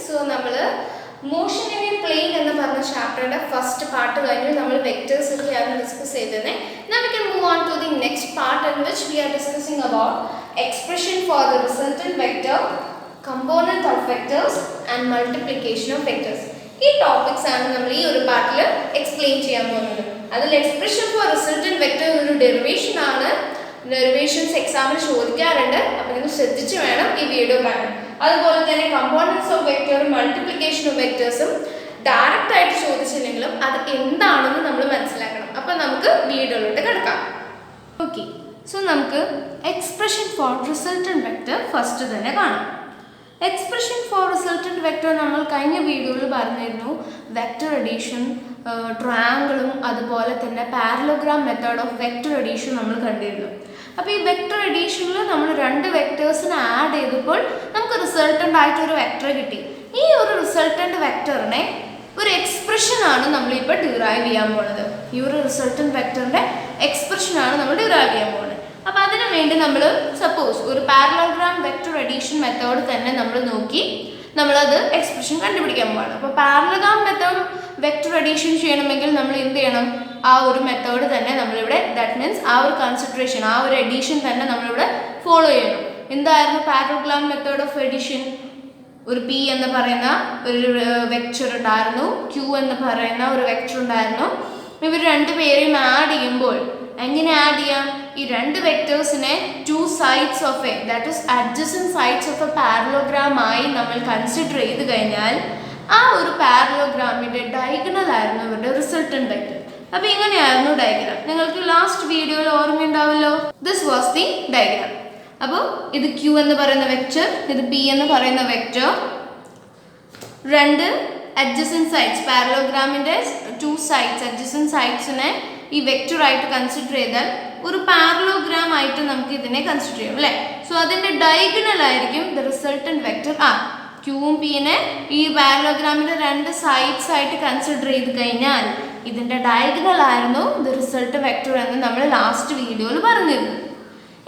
So, motion in a plane in the chapter first part vectors discuss. Now we can move on to the next part in which we are discussing about expression for the resultant vector, component of vectors and multiplication of vectors. These topics are explained. The expression for resultant vector is a derivation. Derivations exam അതുപോലെ തന്നെ components of vector, multiplication of vectors direct ആയിട്ട് ചോദിച്ചില്ലെങ്കിലും അത് എന്താണെന്ന് നമ്മൾ മനസ്സിലാക്കണം. അപ്പോൾ നമുക്ക് വീഡിയോയിലോട്ട് കടക്കാം. ഓക്കേ, സോ നമുക്ക് expression for resultant vector first തന്നെ കാണാം. എക്സ്പ്രഷൻ ഫോർ റിസൾട്ടന്റ് വെക്റ്റർ നമ്മൾ കഴിഞ്ഞ വീഡിയോയിൽ പറഞ്ഞിരുന്നു. വെക്റ്റർ അഡീഷൻ, ട്രയാങ്കിളും അതുപോലെ തന്നെ parallelogram method of vector addition നമ്മൾ കണ്ടിരുന്നു. അപ്പോൾ ഈ വെക്റ്റർ അഡീഷനിൽ നമ്മൾ രണ്ട് വെക്റ്റേഴ്സിനെ ആഡ് ചെയ്തപ്പോൾ നമുക്ക് റിസൾട്ടൻ്റ് ആയിട്ടൊരു വെക്റ്റർ കിട്ടി. ഈ ഒരു റിസൾട്ടൻ്റ് വെക്റ്ററിനെ ഒരു എക്സ്പ്രഷനാണ് നമ്മളിപ്പോൾ ഡിറൈവ് ചെയ്യാൻ പോകുന്നത്. ഈ ഒരു റിസൾട്ടൻ്റ് വെക്റ്ററിൻ്റെ എക്സ്പ്രഷനാണ് നമ്മൾ ഡിറൈവ് ചെയ്യാൻ പോകുന്നത്. അപ്പോൾ അതിനു വേണ്ടി നമ്മൾ സപ്പോസ് ഒരു പാരലോഗ്രാം വെക്റ്റർ അഡീഷൻ മെത്തേഡ് തന്നെ നമ്മൾ നോക്കി നമ്മളത് എക്സ്പ്രഷൻ കണ്ടുപിടിക്കാൻ പോവാണ്. അപ്പോൾ പാരലോഗ്രാം മെത്തേഡ് വെക്റ്റർ അഡീഷൻ ചെയ്യണമെങ്കിൽ നമ്മൾ എന്ത് ചെയ്യണം? ആ ഒരു മെത്തേഡ് തന്നെ നമ്മളിവിടെ, ദാറ്റ് മീൻസ് ആ ഒരു കൺസിഡറേഷൻ, ആ ഒരു എഡീഷൻ തന്നെ നമ്മളിവിടെ ഫോളോ ചെയ്യണം. എന്തായിരുന്നു പാരലോഗ്രാം മെത്തേഡ് ഓഫ് എഡീഷൻ? ഒരു പി എന്ന് പറയുന്ന ഒരു വെക്റ്റർ ഉണ്ടായിരുന്നു, ക്യൂ എന്ന് പറയുന്ന ഒരു വെക്റ്റർ ഉണ്ടായിരുന്നു. ഇവർ രണ്ടുപേരെയും ആഡ് ചെയ്യുമ്പോൾ എങ്ങനെ ആഡ് ചെയ്യാം? ഈ രണ്ട് വെക്റ്റേഴ്സിനെ two sides of a, that is adjacent sides of a parallelogram ആയി നമ്മൾ കൺസിഡർ ചെയ്ത് കഴിഞ്ഞാൽ ആ ഒരു പാരലോഗ്രാമിൻ്റെ ഡയഗണൽ ആയിരുന്നു ഇവരുടെ റിസൾട്ടന്റ് വെക്റ്റർ. അപ്പോൾ ഇങ്ങനെയായിരുന്നു ഡയഗ്രാം. നിങ്ങൾക്ക് ലാസ്റ്റ് വീഡിയോയിൽ ഓർമ്മയുണ്ടാവല്ലോ. This was the diagram. അപ്പോൾ ഇത് ക്യൂ എന്ന് പറയുന്ന വെക്റ്റർ, ഇത് പി എന്ന് പറയുന്ന വെക്റ്റർ, രണ്ട് അഡ്ജസൻറ്റ് സൈഡ്സ്, പാരലോഗ്രാമിൻ്റെ ടു സൈഡ്സ്, അഡ്ജസൻറ്റ് സൈഡ്സിനെ ഈ വെക്റ്റർ ആയിട്ട് കൺസിഡർ ചെയ്താൽ ഒരു പാരലോഗ്രാം ആയിട്ട് നമുക്ക് ഇതിനെ കൺസിഡർ ചെയ്യാം അല്ലേ. സോ അതിൻ്റെ ഡയഗണൽ ആയിരിക്കും ദ റിസൾട്ടന്റ് വെക്റ്റർ ആർ. ക്യൂവും പിനെ ഈ പാരലോഗ്രാമിൻ്റെ രണ്ട് സൈഡ്സ് ആയിട്ട് കൺസിഡർ ചെയ്ത് കഴിഞ്ഞാൽ ഇതിൻ്റെ ഡയഗണൽ ആയിരുന്നു ദ റിസൾട്ട് വെക്റ്റർ എന്ന് നമ്മൾ ലാസ്റ്റ് വീഡിയോയിൽ പറഞ്ഞിരുന്നു.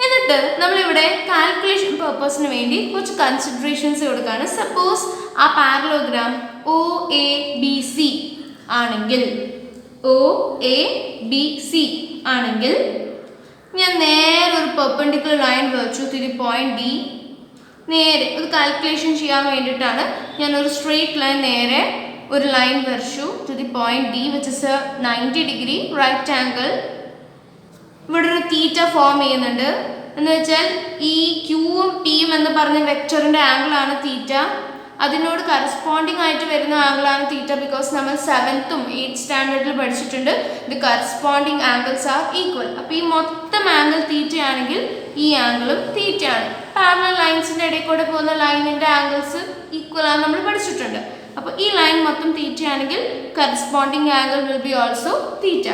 എന്നിട്ട് നമ്മളിവിടെ കാൽക്കുലേഷൻ പർപ്പസിന് വേണ്ടി കുറച്ച് കൺസിഡറേഷൻസ് കൊടുക്കുകയാണ്. സപ്പോസ് ആ parallelogram O A B C ആണെങ്കിൽ, OABC ആണെങ്കിൽ ഞാൻ നേരെ ഒരു പെർപെൻഡിക്കുലർ ലൈൻ വരച്ചു ടു ദി പോയിന്റ് ഡി. നേരെ ഒരു കാൽക്കുലേഷൻ ചെയ്യാൻ വേണ്ടിയിട്ടാണ് ഞാൻ ഒരു സ്ട്രെയിറ്റ് ലൈൻ നേരെ ഒരു ലൈൻ വരച്ചു to the point D which is 90 degree right angle. ഇവിടെ ഒരു തീറ്റ ഫോം ചെയ്യുന്നുണ്ട്. എന്ന് വെച്ചാൽ ഈ ക്യൂവും പിയും എന്ന് പറഞ്ഞ വെക്റ്ററിൻ്റെ ആംഗിളാണ് തീറ്റ. അതിനോട് കറസ്പോണ്ടിങ് ആയിട്ട് വരുന്ന ആംഗിളാണ് തീറ്റ. ബിക്കോസ് നമ്മൾ 7th ഉം 8th സ്റ്റാൻഡേർഡിൽ പഠിച്ചിട്ടുണ്ട് the corresponding angles are equal. അപ്പോൾ ഈ മൊത്തം ആംഗിൾ തീറ്റയാണെങ്കിൽ ഈ ആംഗിളും തീറ്റയാണ്. പാരലൽ ലൈൻസിൻ്റെ ഇടയിൽ കൂടെ പോകുന്ന ലൈനിൻ്റെ ആംഗിൾസ് ഈക്വൽ ആണ് നമ്മൾ പഠിച്ചിട്ടുണ്ട്. അപ്പോൾ ഈ ലൈൻ മൊത്തം തീറ്റയാണെങ്കിൽ corresponding angle will be also theta.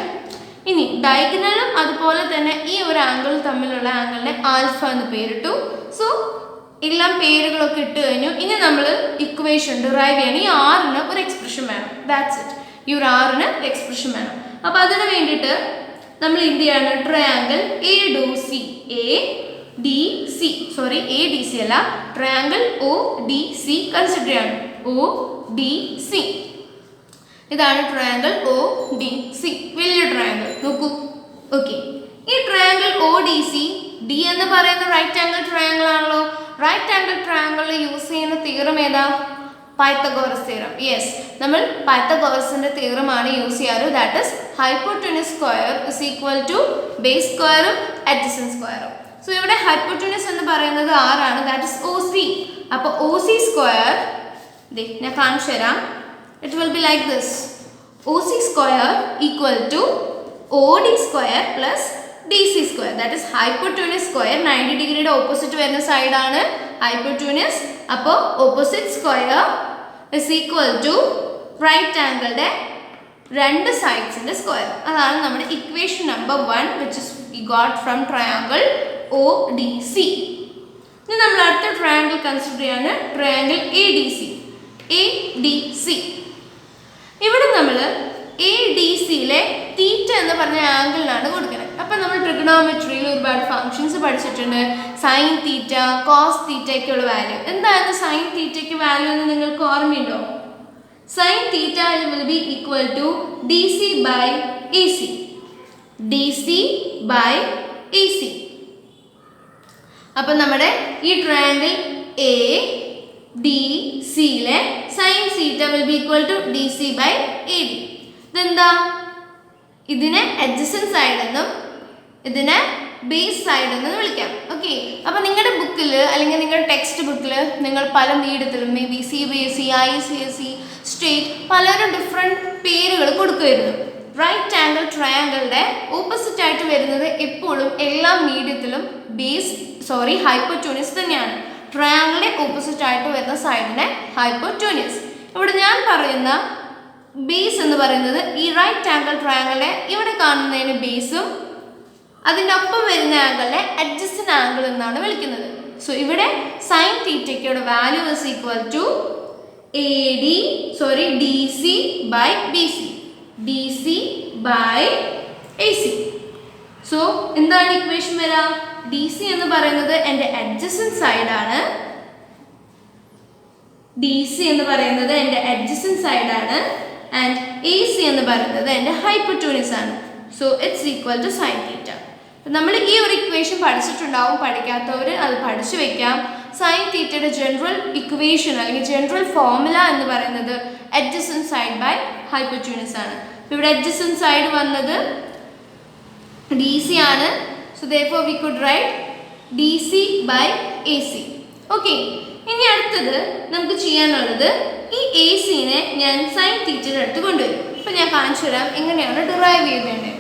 ഇനി ഡയഗണലും അതുപോലെ തന്നെ ഈ ഒരു ആംഗിൾ തമ്മിലുള്ള ആംഗിളിനെ ആൽഫ എന്ന് പേരിട്ടു. സോ എല്ലാം പേരുകളൊക്കെ ഇട്ട് കഴിഞ്ഞു. ഇനി നമ്മൾ ഇക്വേഷൻ ഡിറൈവ് ചെയ്യണം. ഈ ആറിന് ഒരു എക്സ്പ്രഷൻ വേണം. That's it. ഈ ഒരു ആറിന് എക്സ്പ്രഷൻ വേണം. അപ്പോൾ അതിന് വേണ്ടിയിട്ട് നമ്മൾ എന്ത് ചെയ്യാണ്? ട്രയാങ്കിൾ ADC അല്ല, ട്രയാങ്കിൾ ODC കൺസിഡർ ചെയ്യണം. ODC ഇതാണ് ട്രയാങ്കിൾ ODC, വലിയ ട്രയാങ്കിൾ. നോക്കൂ. ഓക്കെ, ഈ ട്രയാങ്കിൾ ODC, ഡി എന്ന് പറയുന്ന റൈറ്റ് ആംഗിൾ ട്രയാങ്കിൾ ആണല്ലോ. റൈറ്റ് ആംഗിൾ ട്രയാങ്കിളിൽ യൂസ് ചെയ്യുന്ന തിയറം ഏതാ? Pythagoras theorem. യെസ്, നമ്മൾ പൈത്തഗോറസിന്റെ തിയറമാണ് യൂസ് ചെയ്യാറ്. That is hypotenuse square is equal to base സ്ക്വയറും അഡ്ജസൻറ്റ് സ്ക്വയറും. സോ ഇവിടെ ഹൈപ്പോട്ടനസ് എന്ന് പറയുന്നത് ആറാണ്. That is OC. അപ്പോൾ OC സ്ക്വയർ ഞാൻ കാണിച്ചു തരാം. It will be like this. OC square equal to OD square plus DC square. That is hypotenuse square. 90 ഡിഗ്രിയുടെ ഓപ്പോസിറ്റ് വരുന്ന സൈഡാണ് ഹൈപ്പോട്ടനസ്. അപ്പോൾ opposite square is equal to right ആംഗിളുടെ രണ്ട് സൈഡ്സിൻ്റെ സ്ക്വയർ. അതാണ് നമ്മുടെ equation number 1 which is we got from triangle ODC. ഇനി നമ്മൾ അടുത്ത ട്രയാങ്കിൾ കൺസിഡർ ചെയ്യാണ് ട്രയാങ്കിൾ ADC. ഇവിടെ നമ്മൾ ADCയിലെ തീറ്റ എന്ന് പറഞ്ഞ ആംഗിളിനാണ് കൊടുക്കുന്നത്. അപ്പം നമ്മൾ ട്രിഗണോമെട്രിയിൽ ഒരുപാട് ഫംഗ്ഷൻസ് പഠിച്ചിട്ടുണ്ട്. സൈൻ തീറ്റ, കോസ് തീറ്റയ്ക്കുള്ള വാല്യൂ. എന്തായിരുന്നു സൈൻ തീറ്റയ്ക്ക് വാല്യൂ എന്ന് നിങ്ങൾക്ക് ഓർമ്മയുണ്ടോ? Sine theta will be equal to D C by A C. dc by ac. അപ്പം നമ്മുടെ ഈ ട്രയാങ്കിൾ എ ഡി സിയിലെ sine theta will be equal to D C by A D. ഇതെന്താ? ഇതിനെ അഡ്ജസൻറ്റ് സൈഡ് എന്നും ഇതിനെ ബേസ് സൈഡ് എന്നും വിളിക്കാം. ഓക്കെ, അപ്പം നിങ്ങളുടെ ബുക്കിൽ അല്ലെങ്കിൽ നിങ്ങളുടെ ടെക്സ്റ്റ് ബുക്കിൽ നിങ്ങൾ പല മീഡിയത്തിലും maybe C B S E, I C S E, state പലരും ഡിഫറെൻറ്റ് പേരുകൾ കൊടുക്കുമായിരുന്നു. റൈറ്റ് ആംഗിൾ ട്രയാങ്കിളുടെ ഓപ്പോസിറ്റ് ആയിട്ട് വരുന്നത് എപ്പോഴും എല്ലാ മീഡിയത്തിലും ഹൈപ്പോറ്റോണിയസ് തന്നെയാണ്. ട്രയാങ്കിളിന്റെ ഓപ്പോസിറ്റ് ആയിട്ട് വരുന്ന സൈഡിനെ ഹൈപ്പോറ്റോണിയസ്. ഇവിടെ ഞാൻ പറയുന്ന ബേസ് എന്ന് പറയുന്നത് ഈ റൈറ്റ് ആംഗിൾ ട്രയാങ്കിളിനെ ഇവിടെ കാണുന്നതിന് ബേസും അതിൻ്റെ ഒപ്പം വരുന്ന ആംഗിളിനെ അഡ്ജസ്റ്റന്റ് ആംഗിൾ എന്നാണ് വിളിക്കുന്നത്. സോ ഇവിടെ സൈൻ തീറ്റയ്ക്കുള്ള value is equal to D C by B C. dc by ac. So എന്താണ് ഇക്വേഷൻ വരിക? dc എന്ന് പറയുന്നത് എൻ്റെ അഡ്ജസൻറ്റ് സൈഡാണ്. dc എന്ന് പറയുന്നത് എൻ്റെ അഡ്ജസൻറ്റ് സൈഡാണ് ആൻഡ് ac എന്ന് പറയുന്നത് എൻ്റെ ഹൈപ്പോറ്റോണിയസ് ആണ്. So it's equal to sine theta. നമ്മൾ ഈ ഒരു ഇക്വേഷൻ പഠിച്ചിട്ടുണ്ടാവും. പഠിക്കാത്തവർ അത് പഠിച്ചു വെക്കാം. സൈൻ തീറ്റയുടെ ജനറൽ ഇക്വേഷൻ അല്ലെങ്കിൽ ജനറൽ ഫോർമുല എന്ന് പറയുന്നത് അഡ്ജസൻറ്റ് സൈഡ് ബൈ ഹൈപ്പോറ്റോണിയസ് ആണ്. ഇവിടെ അഡ്ജസൻറ്റ് സൈഡ് വന്നത് ഡി സി ആണ്. So therefore we could write dc by ac. Okay, ഇനി അടുത്തത് നമുക്ക് ചെയ്യാനുള്ളത് ഈ എ സിനെ ഞാൻ സൈൻ തീറ്റയുടെ അടുത്ത് കൊണ്ടുവരും. അപ്പം ഞാൻ കാണിച്ചു തരാം എങ്ങനെയാണ് ഡിറൈവ് ചെയ്തേണ്ടത്.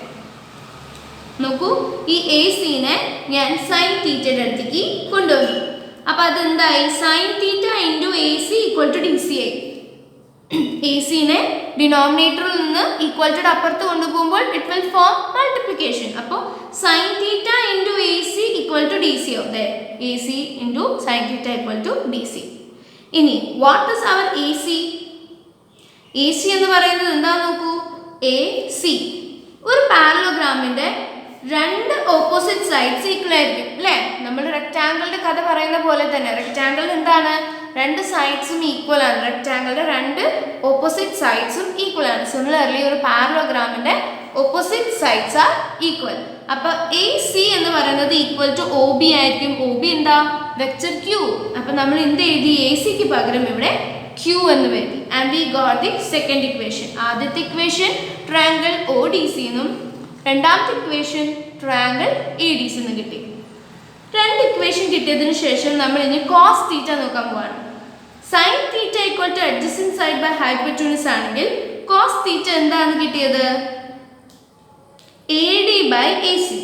നോക്കൂ, ഈ എ സിനെ ഞാൻ സൈൻ തീറ്റയുടെ അടുത്തേക്ക് കൊണ്ടുവന്നു. അപ്പം അതെന്തായി? Sine theta into A C equal to D C ആയി. എ സിനെ ഡിനോമിനേറ്ററിൽ നിന്ന് ഈക്വൽ ടു അപ്പുറത്ത് കൊണ്ടുപോകുമ്പോൾ ഇറ്റ് വിൽ ഫോം മൾട്ടിപ്ലിക്കേഷൻ. അപ്പോൾ sine theta into A C equal to D C ആവും. A C into sine theta equal to D C. ഇനി what is our A C? A C എന്ന് പറയുന്നത് എന്താ നോക്കൂ. A C ഒരു പാരലോഗ്രാമിൻ്റെ രണ്ട് opposite sides equal ആയിരിക്കും അല്ലേ? നമ്മൾ റെക്റ്റാങ്കിളിൻ്റെ കഥ പറയുന്ന പോലെ തന്നെ റെക്റ്റാങ്കിൾ എന്താണ്? രണ്ട് സൈഡ്സും ഈക്വൽ ആണ്. റെക്റ്റാങ്കിളിൻ്റെ രണ്ട് ഓപ്പോസിറ്റ് സൈഡ്സും ഈക്വൽ ആണ്. സിമിലർലി ഒരു പാരലോഗ്രാമിൻ്റെ ഓപ്പോസിറ്റ് സൈഡ്സ് ആർ ഈക്വൽ. അപ്പോൾ എ സി എന്ന് പറയുന്നത് ഈക്വൽ ടു ഒ ബി ആയിരിക്കും. ഒ ബി എന്താ? Vector Q. അപ്പോൾ നമ്മൾ എന്ത് എഴുതി? എ സിക്ക് പകരം ഇവിടെ ക്യൂ എന്ന് എഴുതി. And we got the second equation. ആദ്യത്തെ equation triangle O D C എന്നും രണ്ടാമത്തെ equation triangle A D C എന്ന് കിട്ടി. രണ്ട് ഇക്വേഷൻ കിട്ടിയതിന് ശേഷം നമ്മൾ ഇനി കോസ് തീറ്റ നോക്കാൻ പോവാണ്. Sine theta equal to adjacent side by hypotenuse ആണെങ്കിൽ കോസ് തീറ്റ എന്താണ് കിട്ടിയത്? A D by A C.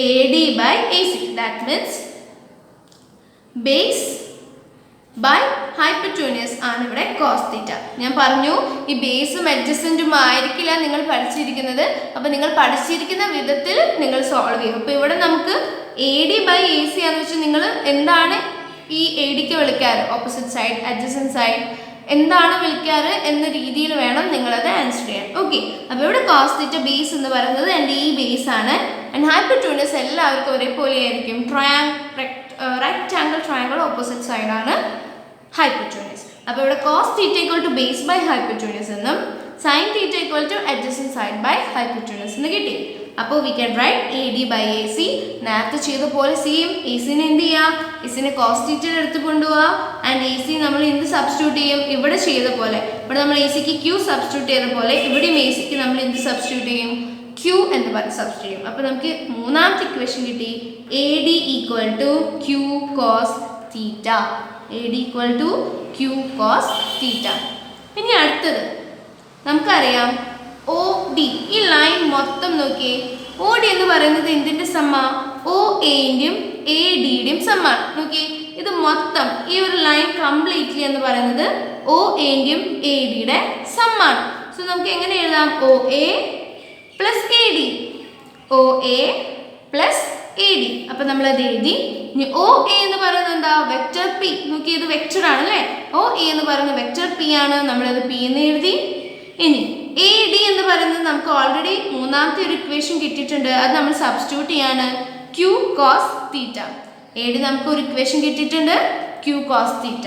A D by A C that means base by hypotenuse ആണ് ഇവിടെ കോസ് തീറ്റ. ഞാൻ പറഞ്ഞു ഈ ബേസും അഡ്ജസൻറ്റും ആയിരിക്കില്ല നിങ്ങൾ പഠിച്ചിരിക്കുന്നത്. അപ്പോൾ നിങ്ങൾ പഠിച്ചിരിക്കുന്ന വിധത്തിൽ നിങ്ങൾ സോൾവ് ചെയ്യും. അപ്പോൾ ഇവിടെ നമുക്ക് A D by A C ആണെന്ന് വെച്ചാൽ നിങ്ങൾ എന്താണ് ഈ എ ഡിക്ക് വിളിക്കാറ്? ഓപ്പോസിറ്റ് സൈഡ്, അഡ്ജസൻറ്റ് സൈഡ് എന്താണ് വിളിക്കാറ് എന്ന രീതിയിൽ വേണം നിങ്ങളത് ആൻസർ ചെയ്യാൻ. ഓക്കെ, അപ്പോൾ ഇവിടെ കോസ് തീറ്റ ബേസ് എന്ന് പറയുന്നത് എൻ്റെ ഈ ബേസ് ആണ്. ആൻഡ് ഹൈപ്പോറ്റോണിയസ് എല്ലാവർക്കും ഒരേപോലെ ആയിരിക്കും. റെക്റ്റാങ്കിൾ ട്രയാങ്കിൾ ഓപ്പോസിറ്റ് സൈഡാണ് ഹൈപ്പോറ്റോണിയസ്. അപ്പോൾ ഇവിടെ cos theta equal to base by hypotenuse എന്നും sine theta equal to adjacent side by hypotenuse എന്ന് കിട്ടി. അപ്പോൾ we can write A D by A C. നേരത്തെ ചെയ്ത പോലെ സെയിം എ സിനെ എന്ത് ചെയ്യുക? എ സിനെ കോസ് തീറ്റയുടെ അടുത്ത് കൊണ്ടുപോവുക. ആൻഡ് എ സി നമ്മൾ എന്ത് സബ്സ്റ്റിറ്റ്യൂട്ട് ചെയ്യും? ഇവിടെ ചെയ്ത പോലെ. ഇവിടെ നമ്മൾ എ സിക്ക് ക്യൂ സബ്സ്റ്റിറ്റ്യൂട്ട് ചെയ്ത പോലെ ഇവിടെയും എ സിക്ക് നമ്മൾ എന്ത് സബ്സ്റ്റിറ്റ്യൂട്ട് ചെയ്യും? ക്യൂ എന്ന് പറഞ്ഞ് സബ്സ്റ്റിറ്റ്യൂട്ട് ചെയ്യും. അപ്പോൾ നമുക്ക് മൂന്നാമത്തെ ഇക്വേഷൻ കിട്ടി. A D equal to Q cos theta. A D equal to Q cos theta. ഇനി അടുത്തത് നമുക്കറിയാം ഒ ഡി. ഈ ലൈൻ മൊത്തം നോക്കിയേ. ഒ ഡി എന്ന് പറയുന്നത് എന്തിൻ്റെ സമ്മ? ഒ എൻ്റെയും എ ഡിയുടെയും സമ്മാണ്. നോക്കിയേ, ഇത് മൊത്തം ഈ ഒരു ലൈൻ കംപ്ലീറ്റ്ലി എന്ന് പറയുന്നത് ഒ എൻ്റെയും എ ഡിയുടെ സമ്മാണ്. സോ നമുക്ക് എങ്ങനെ എഴുതാം? O A plus A D. O A plus A D. അപ്പം നമ്മളത് എഴുതി. ഇനി ഒ എ എന്ന് പറയുന്നത് എന്താ? Vector P. നോക്കി, ഇത് വെക്റ്റർ ആണ് അല്ലേ? ഒ എ എന്ന് പറയുന്നത് വെക്റ്റർ പി ആണ്. നമ്മളത് പി എന്ന് എഴുതി. ഇനി എ ഡി എന്ന് പറയുന്നത് നമുക്ക് ഓൾറെഡി മൂന്നാമത്തെ ഒരു ഇക്വേഷൻ കിട്ടിയിട്ടുണ്ട്. അത് നമ്മൾ സബ്സ്റ്റിറ്റ്യൂട്ട് ചെയ്യാണ് Q cos theta. A D നമുക്ക് ഒരു ഇക്വേഷൻ കിട്ടിയിട്ടുണ്ട് ക്യൂ കോസ് തീറ്റ.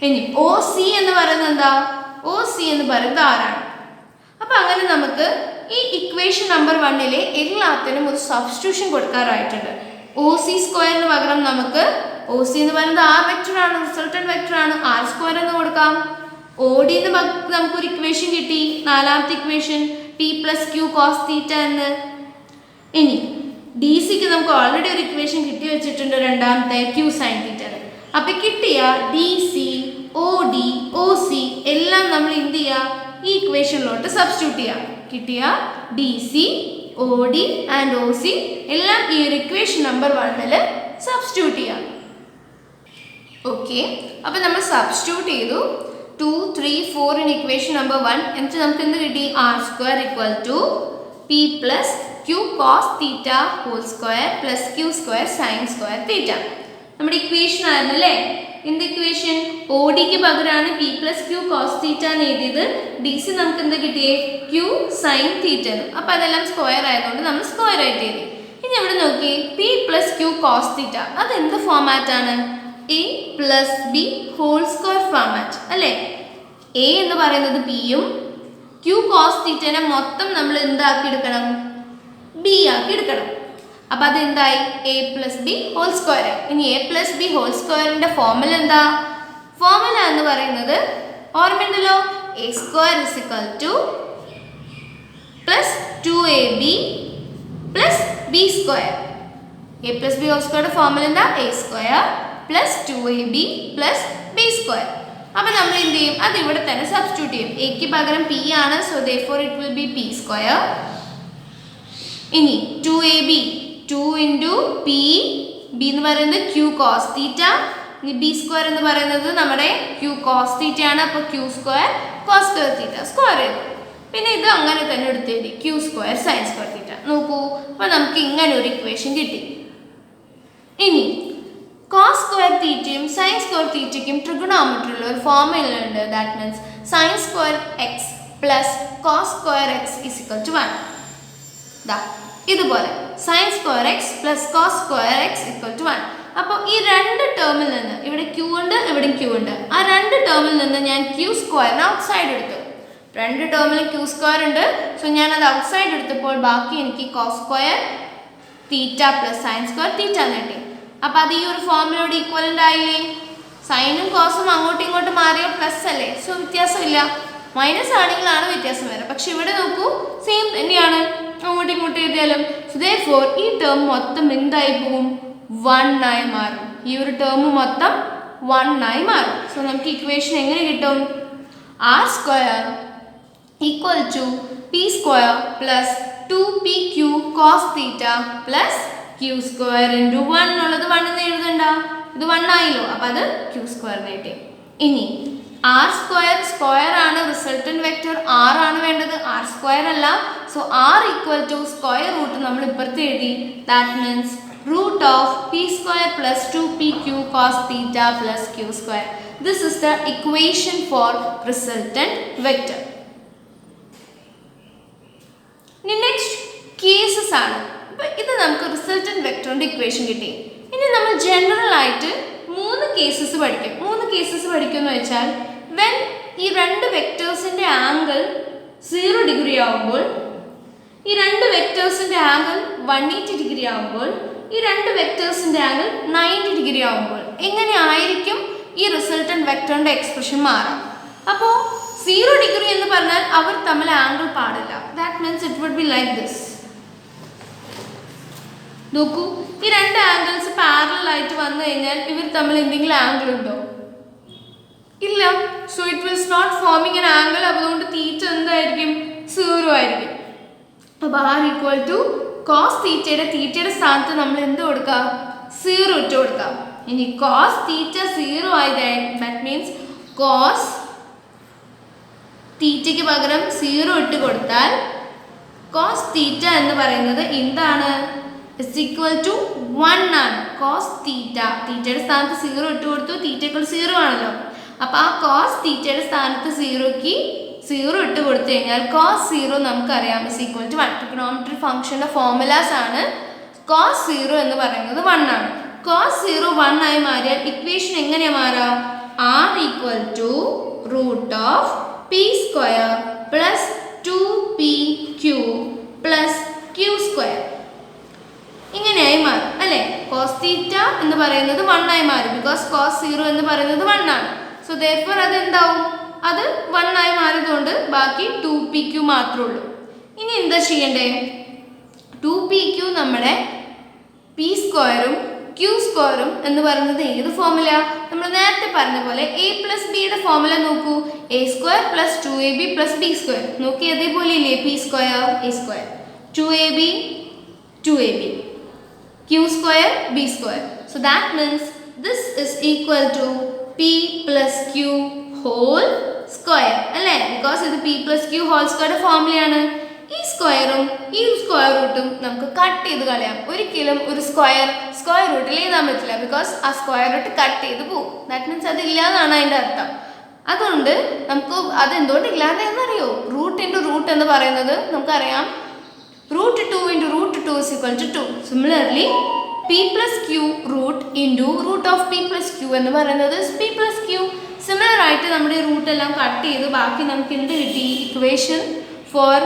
ഇനി ഒ സി എന്ന് പറയുന്നത് എന്താ? ഒ സി എന്ന് പറയുന്നത് ആരാണ്? അപ്പം അങ്ങനെ നമുക്ക് ഈ ഇക്വേഷൻ നമ്പർ 1 എല്ലാത്തിനും ഒരു സബ്സ്റ്റിറ്റ്യൂഷൻ കൊടുക്കാറായിട്ടുണ്ട്. ഒ സി സ്ക്വയറിന് പകരം നമുക്ക് ഒ സി എന്ന് പറയുന്നത് ആർ വെക്ടർ ആണ്, റിസൾട്ടന്റ് വെക്ടർ ആണ്, ആർ സ്ക്വയർ എന്ന് കൊടുക്കാം. ഒ ഡി എന്ന് നമുക്കൊരു ഇക്വേഷൻ കിട്ടി, നാലാമത്തെ equation P plus Q cos theta എന്ന്. ഇനി ഡി സിക്ക് നമുക്ക് ഓൾറെഡി ഒരു ഇക്വേഷൻ കിട്ടി വെച്ചിട്ടുണ്ട്, രണ്ടാമത്തെ ക്യൂ സൈൻ തീറ്റ. അപ്പം കിട്ടിയ D C O D O C എല്ലാം നമ്മൾ എന്ത് ചെയ്യുക? ഈ ഇക്വേഷനിലോട്ട് സബ്സ്റ്റിറ്റ്യൂട്ട് ചെയ്യാം. കിട്ടിയ D C O D and O C എല്ലാം ഈ ഒരു ഇക്വേഷൻ നമ്പർ 1 സബ്സ്റ്റിറ്റ്യൂട്ട് ചെയ്യാം. ഓക്കെ, അപ്പം നമ്മൾ സബ്സ്റ്റിറ്റ്യൂട്ട് ചെയ്തു 2, 3, 4 ഇൻ ഇക്വേഷൻ നമ്പർ 1. എന്നിട്ട് നമുക്ക് എന്ത് കിട്ടി? R square equal to P plus Q cos theta whole square plus Q square sine square theta. നമ്മുടെ ഇക്വേഷൻ ആയിരുന്നു അല്ലേ? എന്ത് ഇക്വേഷൻ? ഒ ഡിക്ക് പകരമാണ് P plus Q cos theta എന്ന് എഴുതിയത്. ഡി സി നമുക്ക് എന്ത് കിട്ടിയേ? Q sine theta. അപ്പം അതെല്ലാം സ്ക്വയർ ആയതുകൊണ്ട് നമ്മൾ സ്ക്വയർ ആയിട്ട് എഴുതി. ഇനി ഇവിടെ നോക്കി P plus Q cos theta അത് എന്ത് ഫോമാറ്റ് ആണ്? A plus B whole square format അല്ലേ? എ എന്ന് പറയുന്നത് പിയും ക്യൂ കോസ് തീറ്റനെ മൊത്തം നമ്മൾ എന്താക്കി എടുക്കണം? ബി ആക്കി എടുക്കണം. അപ്പം അതെന്തായി? A plus B whole square. ഇനി എ പ്ലസ് ബി ഹോൾ സ്ക്വയറിൻ്റെ ഫോർമുല എന്താ? ഫോർമുല എന്ന് പറയുന്നത് ഓർമ്മയുണ്ടല്ലോ, A square is equal to plus 2ab plus B square. A plus B whole സ്ക്വയറുടെ ഫോർമുല എന്താ? A square plus 2ab plus B square. അപ്പം നമ്മൾ എന്ത് ചെയ്യും? അത് ഇവിടെ തന്നെ സബ്സ്റ്റിറ്റ്യൂട്ട് ചെയ്യും. എക്ക് പകരം പി ആണ്, so therefore it will B P square. ഇനി 2ab 2 ഇൻറ്റു പി, ബി എന്ന് പറയുന്നത് ക്യൂ കോസ് തീറ്റ, ഇനി ബി സ്ക്വയർ എന്ന് പറയുന്നത് നമ്മുടെ ക്യൂ കോസ് തീറ്റ ആണ്. അപ്പോൾ Q square cos square theta square ചെയ്തു. പിന്നെ ഇത് അങ്ങനെ തന്നെ എടുത്തേണ്ടി Q square sine square theta. നോക്കൂ, അപ്പോൾ നമുക്ക് ഇങ്ങനെ ഒരു ഇക്വേഷൻ കിട്ടി. ഇനി കോസ് സ്ക്വയർ തീറ്റയും സൈൻ സ്ക്വയർ തീറ്റയ്ക്കും ട്രിഗണോമെട്രിയുള്ള ഒരു ഫോർമുല ഉണ്ട്. That means sine square X plus cos square X is equal to 1. ദാ ഇതുപോലെ sine square X plus cos square X equal to 1. അപ്പോൾ ഈ രണ്ട് ടേമിൽ നിന്ന്, ഇവിടെ ക്യൂ ഉണ്ട് ഇവിടെ ക്യൂ ഉണ്ട്, ആ രണ്ട് ടേമിൽ നിന്ന് ഞാൻ ക്യൂ സ്ക്വയറിന് ഔട്ട് സൈഡ് എടുത്തു. രണ്ട് ടേമിലും ക്യൂ സ്ക്വയർ ഉണ്ട്, സോ ഞാൻ അത് ഔട്ട് സൈഡ് എടുത്തപ്പോൾ ബാക്കി എനിക്ക് cos square theta plus sine square theta കിട്ടി. അപ്പം അത് ഈ ഒരു ഫോർമുലയോട് ഈക്വലൻ്റ് ആയില്ലേ? സൈനും കോസും അങ്ങോട്ടും ഇങ്ങോട്ടും മാറിയ പ്ലസ് അല്ലേ, സോ വ്യത്യാസമില്ല. മൈനസ് ആണെങ്കിലാണ് വ്യത്യാസം വരാം. പക്ഷെ ഇവിടെ നോക്കൂ, സെയിം തന്നെയാണ്, അങ്ങോട്ടും ഇങ്ങോട്ടും എഴുതിയാലും. സോ ദെയർഫോർ ഈ ടേം മൊത്തം എന്തായി പോവും? 1 ആയി മാറും. ഈ ഒരു ടേം മൊത്തം 1 ആയി മാറും. സോ നമുക്ക് ഇക്വേഷൻ എങ്ങനെ കിട്ടും? R square equal to P square plus 2pq cos theta plus Q square into 1 എന്നുള്ളത് 1 എന്ന് എഴുതണ്ട, ഇത് 1 ആയല്ലോ, അപ്പം അത് ക്യൂ സ്ക്വയറിന് കിട്ടി. ഇനി ആർ സ്ക്വയർ സ്ക്വയർ ആണ്, റിസൾട്ടന്റ് വെക്റ്റർ ആർ ആണ് വേണ്ടത്, ആർ സ്ക്വയർ അല്ല. So R equal to square root നമ്മൾ ഇപ്പുറത്ത് എഴുതി. That means root of P square plus 2pq cos theta plus Q square. This is the equation for resultant vector. ഇനി next cases ആണ്. അപ്പം ഇത് നമുക്ക് റിസൾട്ടന്റ് വെക്റ്ററിൻ്റെ ഇക്വേഷൻ കിട്ടി. ഇനി നമ്മൾ ജനറൽ ആയിട്ട് 3 കേസസ് പഠിക്കും. 3 കേസസ് പഠിക്കുമെന്ന് വെച്ചാൽ വെൻ ഈ രണ്ട് വെക്റ്റേഴ്സിൻ്റെ ആംഗിൾ 0 ഡിഗ്രി ആവുമ്പോൾ, ഈ രണ്ട് വെക്റ്റേഴ്സിൻ്റെ ആംഗിൾ 180 ഡിഗ്രി ആവുമ്പോൾ, ഈ രണ്ട് വെക്റ്റേഴ്സിൻ്റെ ആംഗിൾ 90 ഡിഗ്രി ആവുമ്പോൾ എങ്ങനെ ആയിരിക്കും ഈ റിസൾട്ടന്റ് വെക്റ്ററിൻ്റെ എക്സ്പ്രഷൻ മാറാം? അപ്പോൾ 0 ഡിഗ്രി എന്ന് പറഞ്ഞാൽ അവർ തമ്മിൽ ആംഗിൾ പാടില്ല. That means it would be like this. നോക്കൂ, ഈ രണ്ട് ആംഗിൾസ് പാരലൽ ആയിട്ട് വന്നു കഴിഞ്ഞാൽ ഇവർ തമ്മിൽ എന്തെങ്കിലും ആംഗിൾ ഉണ്ടോ? ഇല്ല. So it wills not forming an angle. അതുകൊണ്ട് തീറ്റ എന്തായിരിക്കും? 0 ആയിരിക്കും. അപ്പോൾ ആർ ഈക്വൽ ടു കോസ് തീറ്റയുടെ സ്ഥാനത്ത് നമ്മൾ എന്ത് കൊടുക്കാം? 0 ഇട്ട് കൊടുക്കാം. ഇനി കോസ് തീറ്റ 0 ആയതായി, ദാറ്റ് മീൻസ് കോസ് തീറ്റയ്ക്ക് പകരം 0 ഇട്ട് കൊടുത്താൽ കോസ് തീറ്റ എന്ന് പറയുന്നത് എന്താണ്? ഇസ് ഈക്വൽ ടു 1 ആണ്. കോസ് തീറ്റയുടെ സ്ഥാനത്ത് 0 ഇട്ട് കൊടുത്തു, തീറ്റ 0 ആണല്ലോ. അപ്പോൾ ആ കോസ് തീറ്റയുടെ സ്ഥാനത്ത് 0ക്ക് 0 ഇട്ട് കൊടുത്തു കഴിഞ്ഞാൽ cos 0 നമുക്കറിയാം is equal to 1. ട്രിഗണോമെട്രി ഫംഗ്ഷന്റെ ഫോർമുലാസ് ആണ്. cos 0 എന്ന് പറയുന്നത് 1 ആണ്. cos 0 1 ആയി മാറിയാൽ ഇക്വേഷൻ എങ്ങനെയാ മാറാ? r equal to root of p square plus 2pq plus q square ഇങ്ങനെയായി മാറും അല്ലേ? cos തീറ്റ എന്ന് പറയുന്നത് 1 ആയി മാറും ബിക്കോസ് cos 0 എന്ന് പറയുന്നത് 1 ആണ്. സോ therefore അത് എന്താവും? അത് 1 ആയി മാറിയതുകൊണ്ട് ബാക്കി 2pq മാത്രമേ ഉള്ളൂ. ഇനി എന്താ ചെയ്യണ്ടേ? 2pq നമ്മുടെ p സ്ക്വയറും q സ്ക്വയറും എന്ന് പറയുന്നത് ഏത് ഫോർമുല? നമ്മൾ നേരത്തെ പറഞ്ഞ പോലെ a പ്ലസ് ബിയുടെ ഫോർമുല നോക്കൂ. a square plus 2ab plus b square. നോക്കി അതേപോലെ ഇല്ലേ? p square a square, 2ab 2ab, q square b square. So that means this is equal to p plus q whole square അല്ലേ? because ഇത് p plus q whole square ഫോർമുലയാണ്. ഈ സ്ക്വയറും ഈ square റൂട്ടും നമുക്ക് കട്ട് ചെയ്ത് കളയാം. ഒരിക്കലും ഒരു സ്ക്വയർ റൂട്ടിൽ എഴുതാൻ പറ്റില്ല ബിക്കോസ് ആ സ്ക്വയർ റൂട്ട് കട്ട് ചെയ്ത് പോകും. ദാറ്റ് മീൻസ് അത് ഇല്ലാന്നാണ് അതിൻ്റെ അർത്ഥം. അതുകൊണ്ട് നമുക്ക് അത് എന്തുകൊണ്ട് ഇല്ലാതെന്നറിയോ? റൂട്ട് ഇൻറ്റു റൂട്ട് എന്ന് പറയുന്നത് നമുക്കറിയാം root 2 into root 2 is equal to 2. Similarly, p plus q root into root of p plus q എന്ന് പറയുന്നത് p plus q. സിമിലർ ആയിട്ട് നമ്മുടെ റൂട്ട് എല്ലാം കട്ട് ചെയ്ത് ബാക്കി നമുക്ക് എന്ത് കിട്ടി? Equation for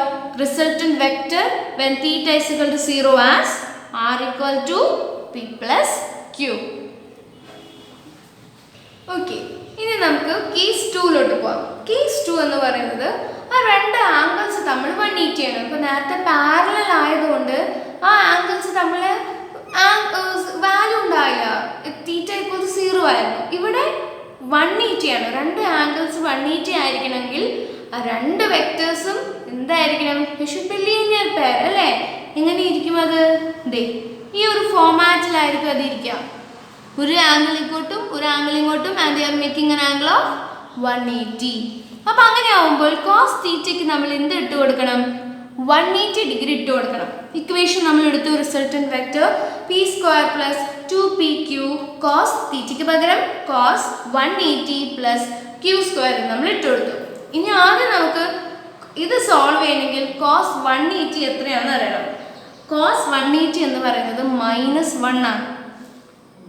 resultant vector when theta is equal to 0 as r equal to p plus q. Okay, ഇനി നമുക്ക് കേസ് 2 പോവാം. കേസ് 2 എന്ന് പറയുന്നത് ആ രണ്ട് ആംഗിൾസ് തമ്മിൽ 180 ആണ്. അപ്പോൾ നേരത്തെ പാരലൽ ആയതുകൊണ്ട് ആ ആംഗിൾസ് തമ്മിൽ വാല്യൂ ഉണ്ടായില്ല. തീറ്റ ഈക്വൽ ടു 0 ആയിരുന്നു. ഇവിടെ 180 ആണ്. രണ്ട് ആംഗിൾസ് 180 ആയിരിക്കണമെങ്കിൽ ആ രണ്ട് വെക്ടേഴ്സും എന്തായിരിക്കണം? ഷുഡ് ബി ലീനിയർ പെയർ അല്ലേ? എങ്ങനെ ഇരിക്കും അത്? ദേ ഈ ഒരു ഫോമാറ്റിലായിരിക്കും അത് ഇരിക്കുക. ഒരു ആംഗിൾ ഇങ്ങോട്ടും ഒരു ആംഗിൾ ഇങ്ങോട്ടും and they are making an angle of 180. അപ്പം അങ്ങനെ ആവുമ്പോൾ കോസ് തീറ്റയ്ക്ക് നമ്മൾ എന്ത് ഇട്ട് കൊടുക്കണം? 180 ഡിഗ്രി ഇട്ട് കൊടുക്കണം. ഇക്വേഷൻ നമ്മൾ എടുത്തു resultant vector P square plus 2pq cos തീറ്റയ്ക്ക് പകരം കോസ് 180 പ്ലസ് ക്യൂ സ്ക്വയർ നമ്മൾ ഇട്ട് കൊടുത്തു. ഇനി ആദ്യം നമുക്ക് ഇത് സോൾവ് ചെയ്യണമെങ്കിൽ കോസ് 180 എത്രയാണെന്ന് അറിയണം. കോസ് 180 എന്ന് പറയുന്നത് -1 ആണ്.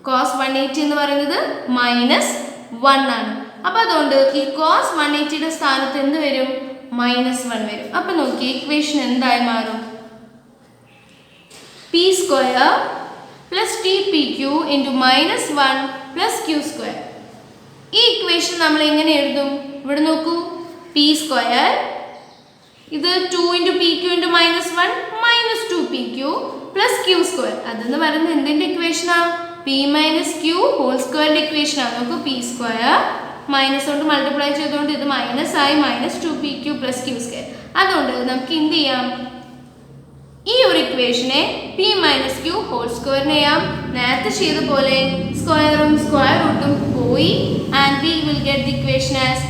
കോസ് 180 എന്ന് പറയുന്നത് -1 ആണ്. അപ്പോൾ അതുകൊണ്ട് ഈ കോസ് 180യുടെ സ്ഥാനത്ത് എന്ത് വരും? -1 വരും. അപ്പം നോക്കി ഇക്വേഷൻ എന്തായി മാറും? P square plus 2pq into -1 plus Q square. ഈ ഇക്വേഷൻ നമ്മൾ എങ്ങനെ എഴുതും? ഇവിടെ നോക്കൂ, പി സ്ക്വയർ ഇത് 2 into pq into -1 minus 2pq plus Q square. അതെന്ന് പറയുന്നത് എന്തിൻ്റെ ഇക്വേഷനാണ്? p മൈനസ് ക്യൂ ഹോൾ സ്ക്വയറിൻ്റെ ഇക്വേഷനാണ്. നോക്കൂ, പി സ്ക്വയർ മൈനസ് കൊണ്ട് മൾട്ടിപ്ലൈ ചെയ്തുകൊണ്ട് ഇത് മൈനസ് ആയി -2pq പ്ലസ് ക്യൂ സ്ക്വയർ. അതുകൊണ്ട് നമുക്ക് എന്ത് ചെയ്യാം? ഈ ഒരു ഇക്വേഷനെ p മൈനസ് ക്യൂ ഹോൾ സ്ക്വയറിന് ചെയ്യാം. നേരത്തെ ചെയ്ത പോലെ സ്ക്വയറും സ്ക്വയർ റൂട്ടും പോയി and we will get the equation as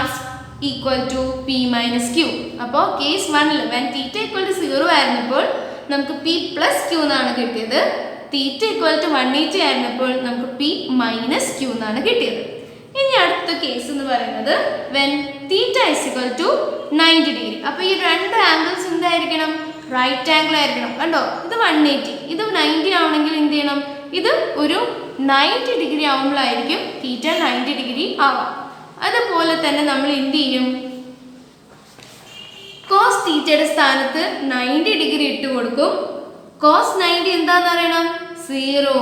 r equal to p minus Q. അപ്പോൾ case 1 when theta equal to 0 ആയിരുന്നപ്പോൾ നമുക്ക് p പ്ലസ് ക്യൂ എന്നാണ് കിട്ടിയത്. തീറ്റ ഈക്വൽ ടു 180 ആയിരുന്നപ്പോൾ നമുക്ക് p മൈനസ് ക്യൂ എന്നാണ് കിട്ടിയത്. ഇനി അടുത്ത കേസ് എന്ന് പറയുന്നത് when theta is equal to 90 degree. അപ്പോൾ ഈ രണ്ട് ആംഗിൾസ് എന്തായിരിക്കണം? റൈറ്റ് ആംഗിൾ ആയിരിക്കണം. കണ്ടോ, ഇത് 180, ഇത് 90 ആവണമെങ്കിൽ എന്ത് ചെയ്യണം? ഇത് ഒരു 90 ഡിഗ്രി ആവുമ്പോഴായിരിക്കും തീറ്റ 90 ഡിഗ്രി ആവാം. അതുപോലെ തന്നെ നമ്മൾ എന്ത് ചെയ്യും? കോസ് തീറ്റയുടെ സ്ഥാനത്ത് 90 ഡിഗ്രി ഇട്ട് കൊടുക്കും. കോസ് 90 എന്താണെന്ന് അറിയണം? 0.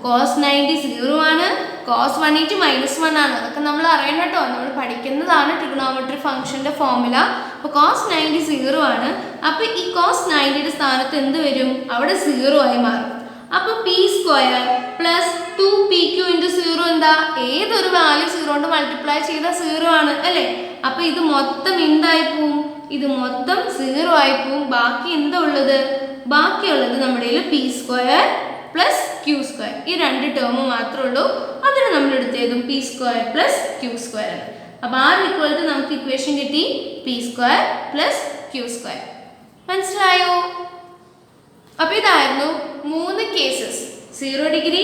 കോസ് 90 0 ആണ്. കോസ് 180 -1 ആണ്. അതൊക്കെ നമ്മൾ അറിയണം കേട്ടോ, നമ്മൾ പഠിക്കുന്നതാണ് ട്രിഗണോമെട്രി ഫംഗ്ഷൻ്റെ ഫോർമുല. അപ്പോൾ കോസ് 90 0 ആണ്. അപ്പോൾ ഈ കോസ് 90യുടെ സ്ഥാനത്ത് എന്ത് വരും? അവിടെ 0 ആയി മാറും. അപ്പോൾ P square plus 2pq into 0 എന്താ? ഏതൊരു വാല്യൂ 0 കൊണ്ട് മൾട്ടിപ്ലൈ ചെയ്താൽ 0 ആണ് അല്ലേ? അപ്പോൾ ഇത് മൊത്തം എന്തായി പോവും? ഇത് മൊത്തം 0 ആയി പോവും. ബാക്കി എന്താ ഉള്ളത്? ബാക്കിയുള്ളത് നമ്മുടെ കയ്യിൽ P square plus Q square, ഈ രണ്ട് ടേം മാത്രമേ ഉള്ളൂ. അതിന് നമ്മൾ എടുത്തേതും P square plus Q square ആണ്. അപ്പോൾ ആർ ഈക്വൽ ടു നമുക്ക് ഇക്വേഷൻ കിട്ടി P square plus Q square. മനസ്സിലായോ? അപ്പോൾ ഇതായിരുന്നു 3 കേസസ്: 0 ഡിഗ്രി,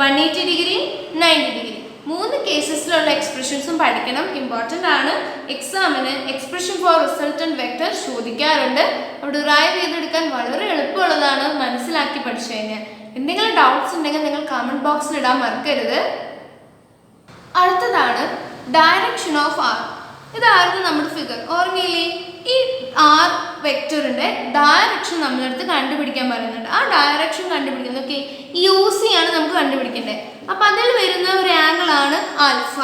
180 ഡിഗ്രി, 90 ഡിഗ്രി. 3 കേസസിലുള്ള എക്സ്പ്രഷൻസും പഠിക്കണം, ഇമ്പോർട്ടൻ്റ് ആണ്. എക്സാമിന് എക്സ്പ്രഷൻ ഫോർ റിസൾട്ടന്റ് വെക്ടർ ചോദിക്കാറുണ്ട്. അവിടെ ഡിറൈവ് ചെയ്തെടുക്കാൻ വളരെ എളുപ്പമുള്ളതാണ്, മനസ്സിലാക്കി പഠിച്ചു കഴിഞ്ഞാൽ. എന്തെങ്കിലും ഡൗട്ട്സ് ഉണ്ടെങ്കിൽ നിങ്ങൾ കമൻറ്റ് ബോക്സിൽ ഇടാൻ മറക്കരുത്. അടുത്തതാണ് ഡയറക്ഷൻ ഓഫ് ആർ. ഇതായിരുന്നു നമ്മുടെ ഫിഗർ. ഓർമ്മയില്ലേ? ഈ ആർ വെക്ടറിൻ്റെ ഡയറക്ഷൻ നമ്മളടുത്ത് കണ്ടുപിടിക്കാൻ പറയുന്നുണ്ട്. ആ ഡയറക്ഷൻ കണ്ടുപിടിക്കുന്നത് ഓക്കെ യൂസ് ചെയ്യാണ് നമുക്ക് കണ്ടുപിടിക്കേണ്ടത്. അപ്പം അതിൽ വരുന്ന ഒരു ആംഗിളാണ് ആൽഫ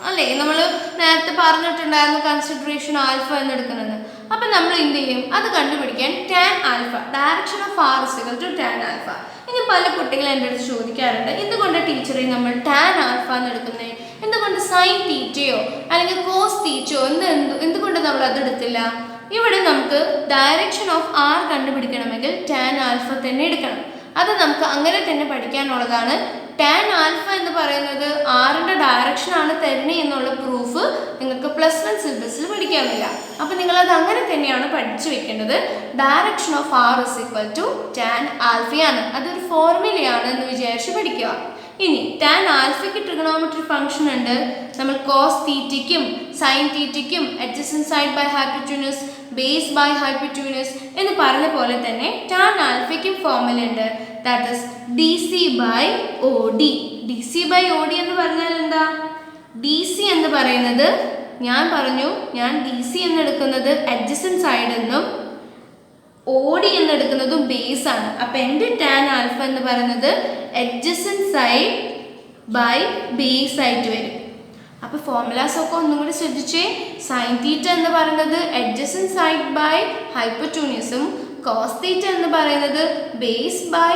അല്ലേ? നമ്മൾ നേരത്തെ പറഞ്ഞിട്ടുണ്ടായിരുന്നു കൺസിഡറേഷൻ ആൽഫ എന്ന് എടുക്കുന്നത്. അപ്പം നമ്മൾ എന്ത് ചെയ്യും? അത് കണ്ടുപിടിക്കാൻ tan alpha, direction of R is equal to tan alpha. ഇനി പല കുട്ടികളും എൻ്റെ അടുത്ത് ചോദിക്കാറുണ്ട്, എന്തുകൊണ്ട് ടീച്ചറെ നമ്മൾ ടാൻ ആൽഫ എന്ന് എടുക്കുന്നത്? എന്തുകൊണ്ട് സൈൻ തീറ്റയോ അല്ലെങ്കിൽ കോസ് തീറ്റയോ എന്തുകൊണ്ട് നമ്മൾ അതെടുത്തില്ല? ഇവിടെ നമുക്ക് ഡയറക്ഷൻ ഓഫ് ആർ കണ്ടുപിടിക്കണമെങ്കിൽ ടാൻ ആൽഫ തന്നെ എടുക്കണം. അത് നമുക്ക് അങ്ങനെ തന്നെ പഠിക്കാനുള്ളതാണ്. ടാൻ ആൽഫ എന്ന് പറയുന്നത് ആറിൻ്റെ ഡയറക്ഷനാണ് തരുന്നത് എന്നുള്ള പ്രൂഫ് നിങ്ങൾക്ക് +1 സിലബസിൽ പഠിക്കാനില്ല. അപ്പം നിങ്ങളത് അങ്ങനെ തന്നെയാണ് പഠിച്ചു വെക്കേണ്ടത്. Direction of R is equal to tan ആൽഫയാണ്. അതൊരു ഫോർമുലയാണ് എന്ന് വിചാരിച്ച് പഠിക്കുക. ഇനി ടാൻ ആൽഫയ്ക്ക് ട്രിഗണോമെട്രി ഫംഗ്ഷൻ ഉണ്ട്. നമ്മൾ കോസ് തീറ്റയ്ക്കും സൈൻ തീറ്റയ്ക്കും adjacent side by hypotenuse, base by hypotenuse എന്ന് പറഞ്ഞ പോലെ തന്നെ ടാൻ ആൽഫയ്ക്കും ഫോർമുല ഉണ്ട്. That is DC/OD. DC/OD എന്ന് പറഞ്ഞാൽ എന്താ? DC എന്ന് പറയുന്നത് ഞാൻ DC എന്ന് എടുക്കുന്നത് അഡ്ജസൻറ്റ് സൈഡ് എന്നും OD എന്ന് എടുക്കുന്നതും ബേസ് ആണ്. അപ്പം എൻ്റെ ടാൻ ആൽഫ എന്ന് പറയുന്നത് അഡ്ജസൻറ്റ് സൈഡ് ബൈ ബേസ് ആയിട്ട് വരും. അപ്പോൾ ഫോർമുലാസ് ഒക്കെ ഒന്നും കൂടി ശ്രദ്ധിച്ചേ. സൈൻ തീറ്റ എന്ന് പറയുന്നത് അഡ്ജസൻറ്റ് സൈഡ് ബൈ ഹൈപ്പോറ്റന്യൂസും കോസ് തീറ്റ എന്ന് പറയുന്നത് ബേസ് ബൈ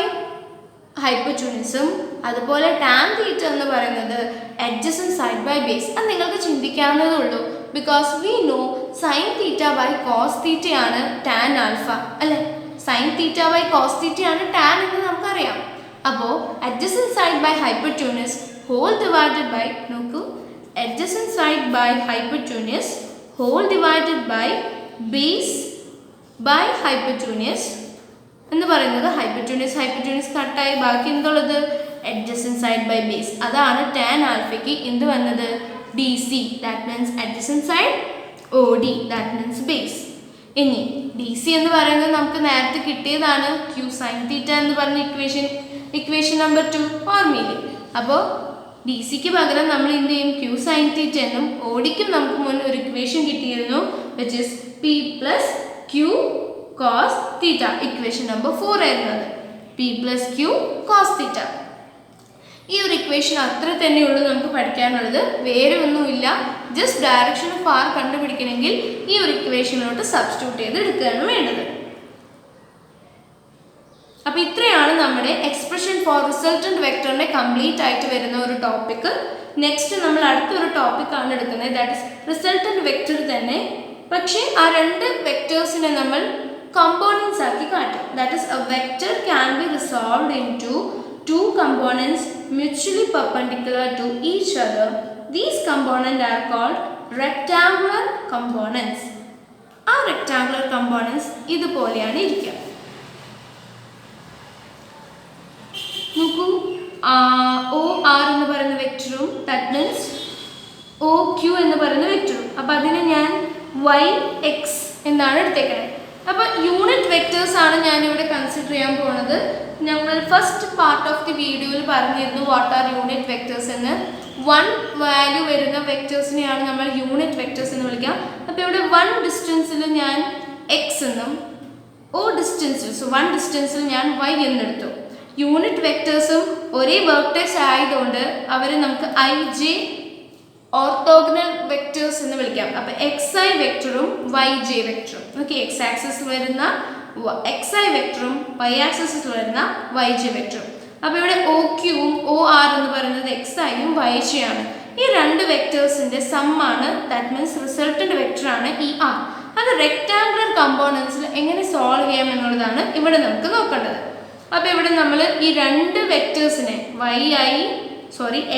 ഹൈപ്പോറ്റന്യൂസും അതുപോലെ ടാൻ തീറ്റ എന്ന് പറയുന്നത് അഡ്ജസൻറ്റ് സൈഡ് ബൈ ബേസ്. അത് നിങ്ങൾക്ക് ചിന്തിക്കാവുന്നതേ ഉള്ളൂ. Because we know sine theta by cos തീറ്റയാണ് ടാൻ ആൽഫ അല്ലേ? സൈൻ തീറ്റ ബൈ കോസ് തീറ്റയാണ് ടാൻ എന്ന് നമുക്കറിയാം. അപ്പോൾ adjacent side by hypotenuse whole divided by നോക്കൂ adjacent side by hypotenuse whole divided by base by hypotenuse എന്ന് പറയുന്നത് ഹൈപ്പോറ്റന്യൂസ് കട്ടായി ബാക്കി എന്തുള്ളത് adjacent side by base. അതാണ് ടാൻ ആൽഫയ്ക്ക് എന്ത് വന്നത്? DC, that means adjacent side, OD, that means base. ഇനി DC എന്ന് പറയുന്നത് നമുക്ക് നേരത്തെ കിട്ടിയതാണ് Q sin theta എന്ന് പറഞ്ഞ ഇക്വേഷൻ നമ്പർ 2 ഓർമ്മയില്ലേ? അപ്പോൾ DC-ക്ക് പകരം നമ്മൾ എന്ത് ചെയ്യും? Q sin theta എന്നും OD-ക്കും നമുക്ക് മുന്നേ ഒരു ഇക്വേഷൻ കിട്ടിയിരുന്നു which is P plus Q cos theta. Equation number 4 ആയിരുന്നത് P plus Q cos theta. ഈ ഒരു ഇക്വേഷൻ അത്ര തന്നെയുള്ളൂ നമുക്ക് പഠിക്കാനുള്ളത്, വേറെ ഒന്നുമില്ല. ജസ്റ്റ് ഡയറക്ഷൻ ഓഫ് ആർ കണ്ടുപിടിക്കണമെങ്കിൽ ഈ ഒരു ഇക്വേഷനിലോട്ട് സബ്സ്റ്റിറ്റ്യൂട്ട് ചെയ്ത് എടുക്കുകയാണ് വേണ്ടത്. അപ്പോൾ ഇത്രയാണ് നമ്മുടെ എക്സ്പ്രഷൻ ഫോർ റിസൾട്ടന്റ് വെക്ടറിന്റെ കംപ്ലീറ്റ് ആയിട്ട് വരുന്ന ഒരു ടോപ്പിക്. നെക്സ്റ്റ് നമ്മൾ അടുത്തൊരു ടോപ്പിക്കാണ് എടുക്കുന്നത്, ദാറ്റ് ഇസ് റിസൾട്ടന്റ് വെക്ടർ തന്നെ. പക്ഷേ ആ രണ്ട് വെക്ടേഴ്സിനെ നമ്മൾ കമ്പോണൻസ് ആക്കി കാട്ടും. That is a vector can be resolved into two components mutually perpendicular to each other. These components are called rectangular components. ആ rectangular components ഇതുപോലെയാണ് ഇരിക്കുക. നോക്കൂ, OR എന്ന് പറയുന്ന വെക്ടറും ദാറ്റ് മീൻസ് OQ എന്ന് പറയുന്ന വെക്ടറും. അപ്പോൾ അതിനെ ഞാൻ YX എന്നാണ് എടുത്തേക്കുന്നത്. അപ്പോൾ യൂണിറ്റ് വെക്ടേഴ്സ് ആണ് ഞാനിവിടെ കൺസിഡർ ചെയ്യാൻ പോകുന്നത്. നമ്മൾ ഫസ്റ്റ് പാർട്ട് ഓഫ് ദി വീഡിയോയിൽ പറഞ്ഞിരുന്നു വാട്ട് ആർ യൂണിറ്റ് വെക്ടേഴ്സ് എന്ന്. 1 വാല്യൂ വരുന്ന വെക്ടേഴ്സിനെയാണ് നമ്മൾ യൂണിറ്റ് വെക്ടേഴ്സ് എന്ന് വിളിക്കുക. അപ്പോൾ ഇവിടെ 1 ഡിസ്റ്റൻസിൽ ഞാൻ X എന്നും ഡിസ്റ്റൻസിൽ 1 ഡിസ്റ്റൻസിൽ ഞാൻ Y എന്നെടുത്തു. യൂണിറ്റ് വെക്ടേഴ്സും ഒരേ വെർട്ടെക്സ് ആയതുകൊണ്ട് അവരെ നമുക്ക് IJ ഓർത്തോഗണൽ വെക്ടേഴ്സ് എന്ന് വിളിക്കാം. അപ്പോൾ XI വെക്ടറും YJ വെക്ടറും ഓക്കെ, X ആക്സിസിൽ വരുന്ന XI വെക്ടറും Y ആക്സിസിൽ വരുന്ന YJ വെക്ടറും. അപ്പോൾ ഇവിടെ OQവും OR എന്ന് പറയുന്നത് XIയും YJ ആണ്. ഈ രണ്ട് വെക്ടേഴ്സിൻ്റെ സമ്മാണ്, ദാറ്റ് മീൻസ് റിസൾട്ടന്റ് വെക്ടറാണ് ഈ R. അത് റെക്ടാങ്കുലർ കമ്പോണൻസിൽ എങ്ങനെ സോൾവ് ചെയ്യാം എന്നുള്ളതാണ് ഇവിടെ നമുക്ക് നോക്കേണ്ടത്. അപ്പോൾ ഇവിടെ നമ്മൾ ഈ രണ്ട് വെക്ടേഴ്സിനെ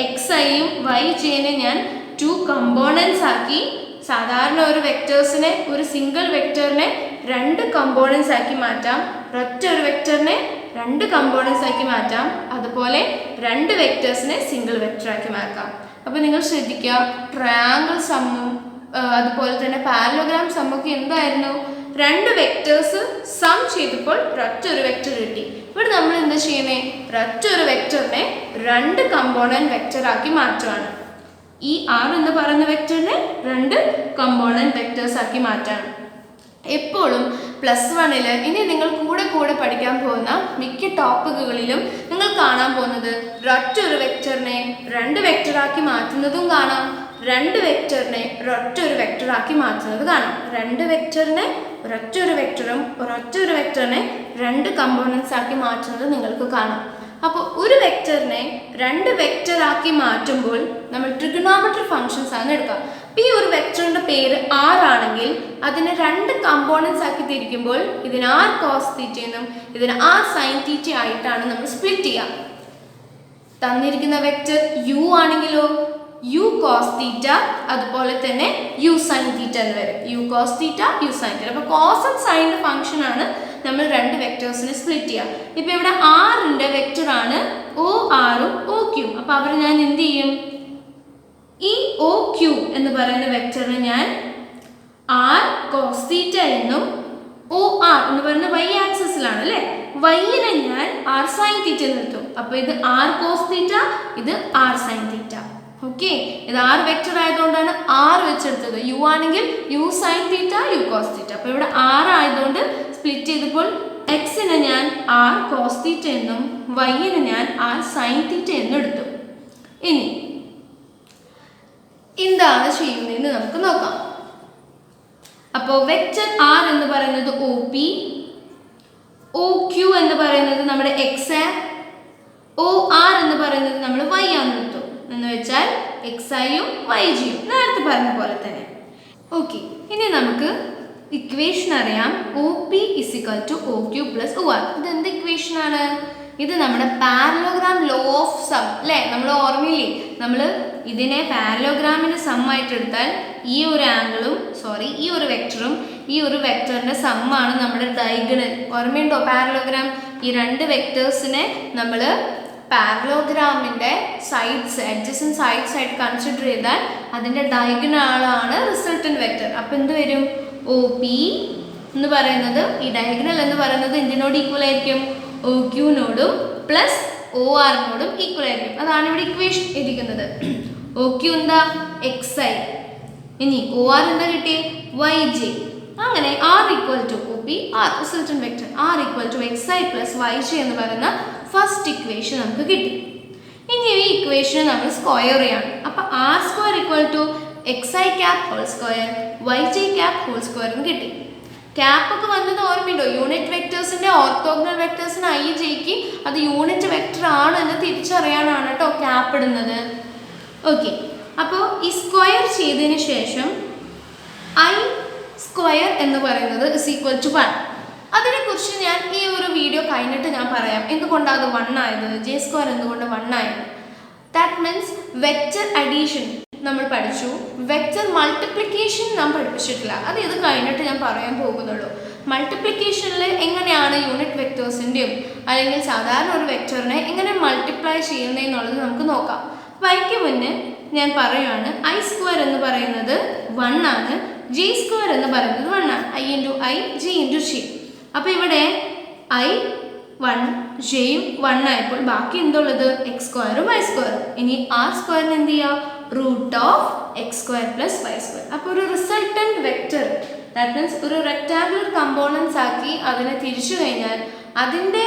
XIയും YJനെ ഞാൻ 2 കമ്പോണൻസ് ആക്കി. സാധാരണ ഒരു വെക്ടേഴ്സിനെ, ഒരു സിംഗിൾ വെക്ടറിനെ 2 കമ്പോണൻസ് ആക്കി മാറ്റാം. ഒറ്റ ഒരു വെക്ടറിനെ 2 കമ്പോണൻസ് ആക്കി മാറ്റാം. അതുപോലെ 2 വെക്ടേഴ്സിനെ സിംഗിൾ വെക്ടർ ആക്കി മാറ്റാം. അപ്പോൾ നിങ്ങൾ ശ്രദ്ധിക്കുക, ട്രയാങ്കിൾ സമ്മും അതുപോലെ തന്നെ പാരലോഗ്രാം സമ്മൊക്കെ എന്തായിരുന്നു, രണ്ട് വെക്ടേഴ്സ് സം ചെയ്തപ്പോൾ ഒരൊറ്റൊരു വെക്ടർ കിട്ടി. ഇവിടെ നമ്മൾ എന്താ ചെയ്യുന്നത്, ഒരൊറ്റൊരു വെക്ടറിനെ രണ്ട് കമ്പോണൻറ്റ് വെക്ടറാക്കി മാറ്റുകയാണ്. ഈ ആർ എന്ന് പറയുന്ന വെക്ടറിനെ രണ്ട് കമ്പോണൻറ്റ് വെക്ടേഴ്സ് ആക്കി മാറ്റാണ്. എപ്പോഴും +1 ഇനി നിങ്ങൾ കൂടെ പഠിക്കാൻ പോകുന്ന മിക്ക ടോപ്പിക്കുകളിലും നിങ്ങൾ കാണാൻ പോകുന്നത് ഒരൊറ്റൊരു വെക്ടറിനെ രണ്ട് വെക്ടറാക്കി മാറ്റുന്നതും കാണാം, രണ്ട് വെക്ടറിനെ ഒരൊറ്റൊരു വെക്ടറാക്കി മാറ്റുന്നത് കാണാം. രണ്ട് വെക്ടറിനെ ഒരൊറ്റൊരു വെക്ടറും ഒരൊറ്റൊരു വെക്ടറിനെ രണ്ട് കമ്പോണൻസ് ആക്കി മാറ്റുന്നത് നിങ്ങൾക്ക് കാണാം. അപ്പോൾ ഒരു വെക്ടറിനെ രണ്ട് വെക്ടറാക്കി മാറ്റുമ്പോൾ നമ്മൾ ട്രിഗണോമെട്രി ഫങ്ഷൻസ് ആണ് എടുക്കുക. അപ്പോൾ ഈ ഒരു വെക്ടറിൻ്റെ പേര് R ആണെങ്കിൽ അതിനെ രണ്ട് കമ്പോണൻസ് ആക്കി തിരിക്കുമ്പോൾ ഇതിന് R കോസ് തീറ്റ എന്നും ഇതിന് R സൈൻ തീറ്റ ആയിട്ടാണ് നമ്മൾ സ്പ്ലിറ്റ് ചെയ്യുക. തന്നിരിക്കുന്ന വെക്ടർ U ആണെങ്കിലോ U കോസ് തീറ്റ അതുപോലെ തന്നെ U സൈൻ തീറ്റ എന്ന് വരും. U cos theta U sine theta. അപ്പോൾ കോസ് ആൻഡ് സൈൻ്റെ ഫംഗ്ഷൻ ആണ് നമ്മൾ രണ്ട് വെക്ടേഴ്സിനെ സ്പ്ലിറ്റ് ചെയ്യുക. ഇപ്പോൾ ഇവിടെ ആറിൻ്റെ വെക്ടറാണ് ORഉം OQയും. അപ്പോൾ അവർ ഞാൻ എന്ത് ചെയ്യും, ഈ OQ എന്ന് പറയുന്ന വെക്ടറിനെ ഞാൻ R കോസ് തീറ്റ എന്നും OR എന്ന് പറയുന്ന y ആക്സിസിലാണ് അല്ലേ, y-നെ ഞാൻ R സൈൻ തീറ്റ എന്ന് എടുത്തു. അപ്പോൾ ഇത് R കോസ് തീറ്റ, ഇത് R സൈൻ തീറ്റ. ഓക്കെ, ഇത് R വെക്ടർ ആയതുകൊണ്ടാണ് R വെച്ചെടുത്തത്. U ആണെങ്കിൽ U sine theta U cos theta. അപ്പോൾ ഇവിടെ R ആയതുകൊണ്ട് സ്പ്ലിറ്റ് ചെയ്തപ്പോൾ എക്സിനെ ഞാൻ R കോസ് തീറ്റ എന്നും y-നെ ഞാൻ R സൈൻ തീറ്റ എന്നും എടുത്തു. ഇനി എന്താണ് ചെയ്യുന്നതെന്ന് നമുക്ക് നോക്കാം. അപ്പോൾ വെക്ടർ R എന്ന് പറയുന്നത് OP, OQ എന്ന് പറയുന്നത് നമ്മുടെ X, OR എന്ന് പറയുന്നത് നമ്മൾ Y ആണെന്ന് എടുത്തു. എന്ന് വെച്ചാൽ XIയും YGയും നേരത്തെ പറഞ്ഞ പോലെ തന്നെ. ഓക്കെ, ഇനി നമുക്ക് ഇക്വേഷൻ അറിയാം. OP = OQ + OR. ഇത് എന്ത് ഇക്വേഷനാണ്, ഇത് നമ്മുടെ പാരലോഗ്രാം ലോ ഓഫ് സം അല്ലേ, നമ്മൾ ഓർമ്മയില്ലേ, നമ്മൾ ഇതിനെ പാരലോഗ്രാമിൻ്റെ സം ആയിട്ട് എടുത്താൽ ഈ ഒരു ആംഗിളും ഈ ഒരു വെക്ടറും ഈ ഒരു വെക്ടറിൻ്റെ സമ്മാണ് നമ്മുടെ ഡയഗണൽ. ഓർമ്മയുണ്ടോ പാരലോഗ്രാം? ഈ രണ്ട് വെക്ടേഴ്സിനെ നമ്മൾ പാരലോഗ്രാമിൻ്റെ സൈഡ്സ് അഡ്ജസൻറ്റ് സൈഡ്സ് ആയിട്ട് കൺസിഡർ ചെയ്താൽ അതിൻ്റെ ഡയഗണലാണ് റിസൾട്ടൻറ്റ് വെക്ടർ. അപ്പോൾ എന്ത് വരും, OP എന്ന് പറയുന്നത് ഈ ഡയഗണൽ എന്ന് പറയുന്നത് എന്തിനോട് ഈക്വൽ ആയിരിക്കും, OQനോടും പ്ലസ് ORനോടും ഈക്വൽ ആയിരിക്കും. അതാണ് ഇവിടെ ഇക്വേഷൻ ഇരിക്കുന്നത്. OQ എന്താ XI, ഇനി OR എന്താ കിട്ടിയേ YJ. അങ്ങനെ R = OP R resultant vector, R = XI + YJ എന്ന് പറയുന്ന ഫസ്റ്റ് ഇക്വേഷൻ നമുക്ക് കിട്ടി. ഇനി ഈ ഇക്വേഷൻ നമ്മൾ സ്ക്വയർ ചെയ്യണം. അപ്പോൾ R² = XI² YJ² എന്ന് കിട്ടി. ക്യാപ്പ് ഒക്കെ വന്നത് ഓർമ്മയുണ്ടോ, യൂണിറ്റ് വെക്ടേഴ്സിൻ്റെ ഓർത്തോഗണൽ വെക്ടേഴ്സിന് IJക്ക് അത് യൂണിറ്റ് വെക്ടർ ആണ് എന്ന് തിരിച്ചറിയാനാണ് കേട്ടോ ക്യാപ്പ് ഇടുന്നത്. ഓക്കെ, അപ്പോൾ ഈ സ്ക്വയർ ചെയ്തതിന് ശേഷം I² എന്ന് പറയുന്നത് = 1. അതിനെക്കുറിച്ച് ഞാൻ ഈ ഒരു വീഡിയോ കഴിഞ്ഞിട്ട് ഞാൻ പറയാം എന്തുകൊണ്ടാണ് അത് 1 ആയത്, J² എന്തുകൊണ്ട് 1 ആയത്. ദാറ്റ് മീൻസ് വെക്റ്റർ അഡീഷൻ നമ്മൾ പഠിച്ചു, വെക്റ്റർ മൾട്ടിപ്ലിക്കേഷൻ നാം പഠിപ്പിച്ചിട്ടില്ല. അത് ഇത് കഴിഞ്ഞിട്ട് ഞാൻ പറയാൻ പോകുന്നുള്ളൂ. മൾട്ടിപ്ലിക്കേഷനിൽ എങ്ങനെയാണ് യൂണിറ്റ് വെക്ടേഴ്സിൻ്റെയും അല്ലെങ്കിൽ സാധാരണ ഒരു വെക്ടറിനെ എങ്ങനെ മൾട്ടിപ്ലൈ ചെയ്യുന്നതെന്നുള്ളത് നമുക്ക് നോക്കാം. വൈക്ക് മുന്നേ ഞാൻ പറയുകയാണ് I² എന്ന് പറയുന്നത് 1 ആണ്, J² എന്ന് പറയുന്നത് 1 ആണ്. I × I J × J. അപ്പോൾ ഇവിടെ I1 Jയും 1 ആയപ്പോൾ ബാക്കി എന്തുള്ളത് X² Y². ഇനി R² എന്ത് ചെയ്യുക, √(x²) + y². അപ്പോൾ ഒരു റിസൾട്ടൻറ്റ് വെക്ടർ ദാറ്റ് മീൻസ് ഒരു റെക്റ്റാങ്കുലർ കമ്പോണൻസ് ആക്കി അതിനെ തിരിച്ചു കഴിഞ്ഞാൽ അതിൻ്റെ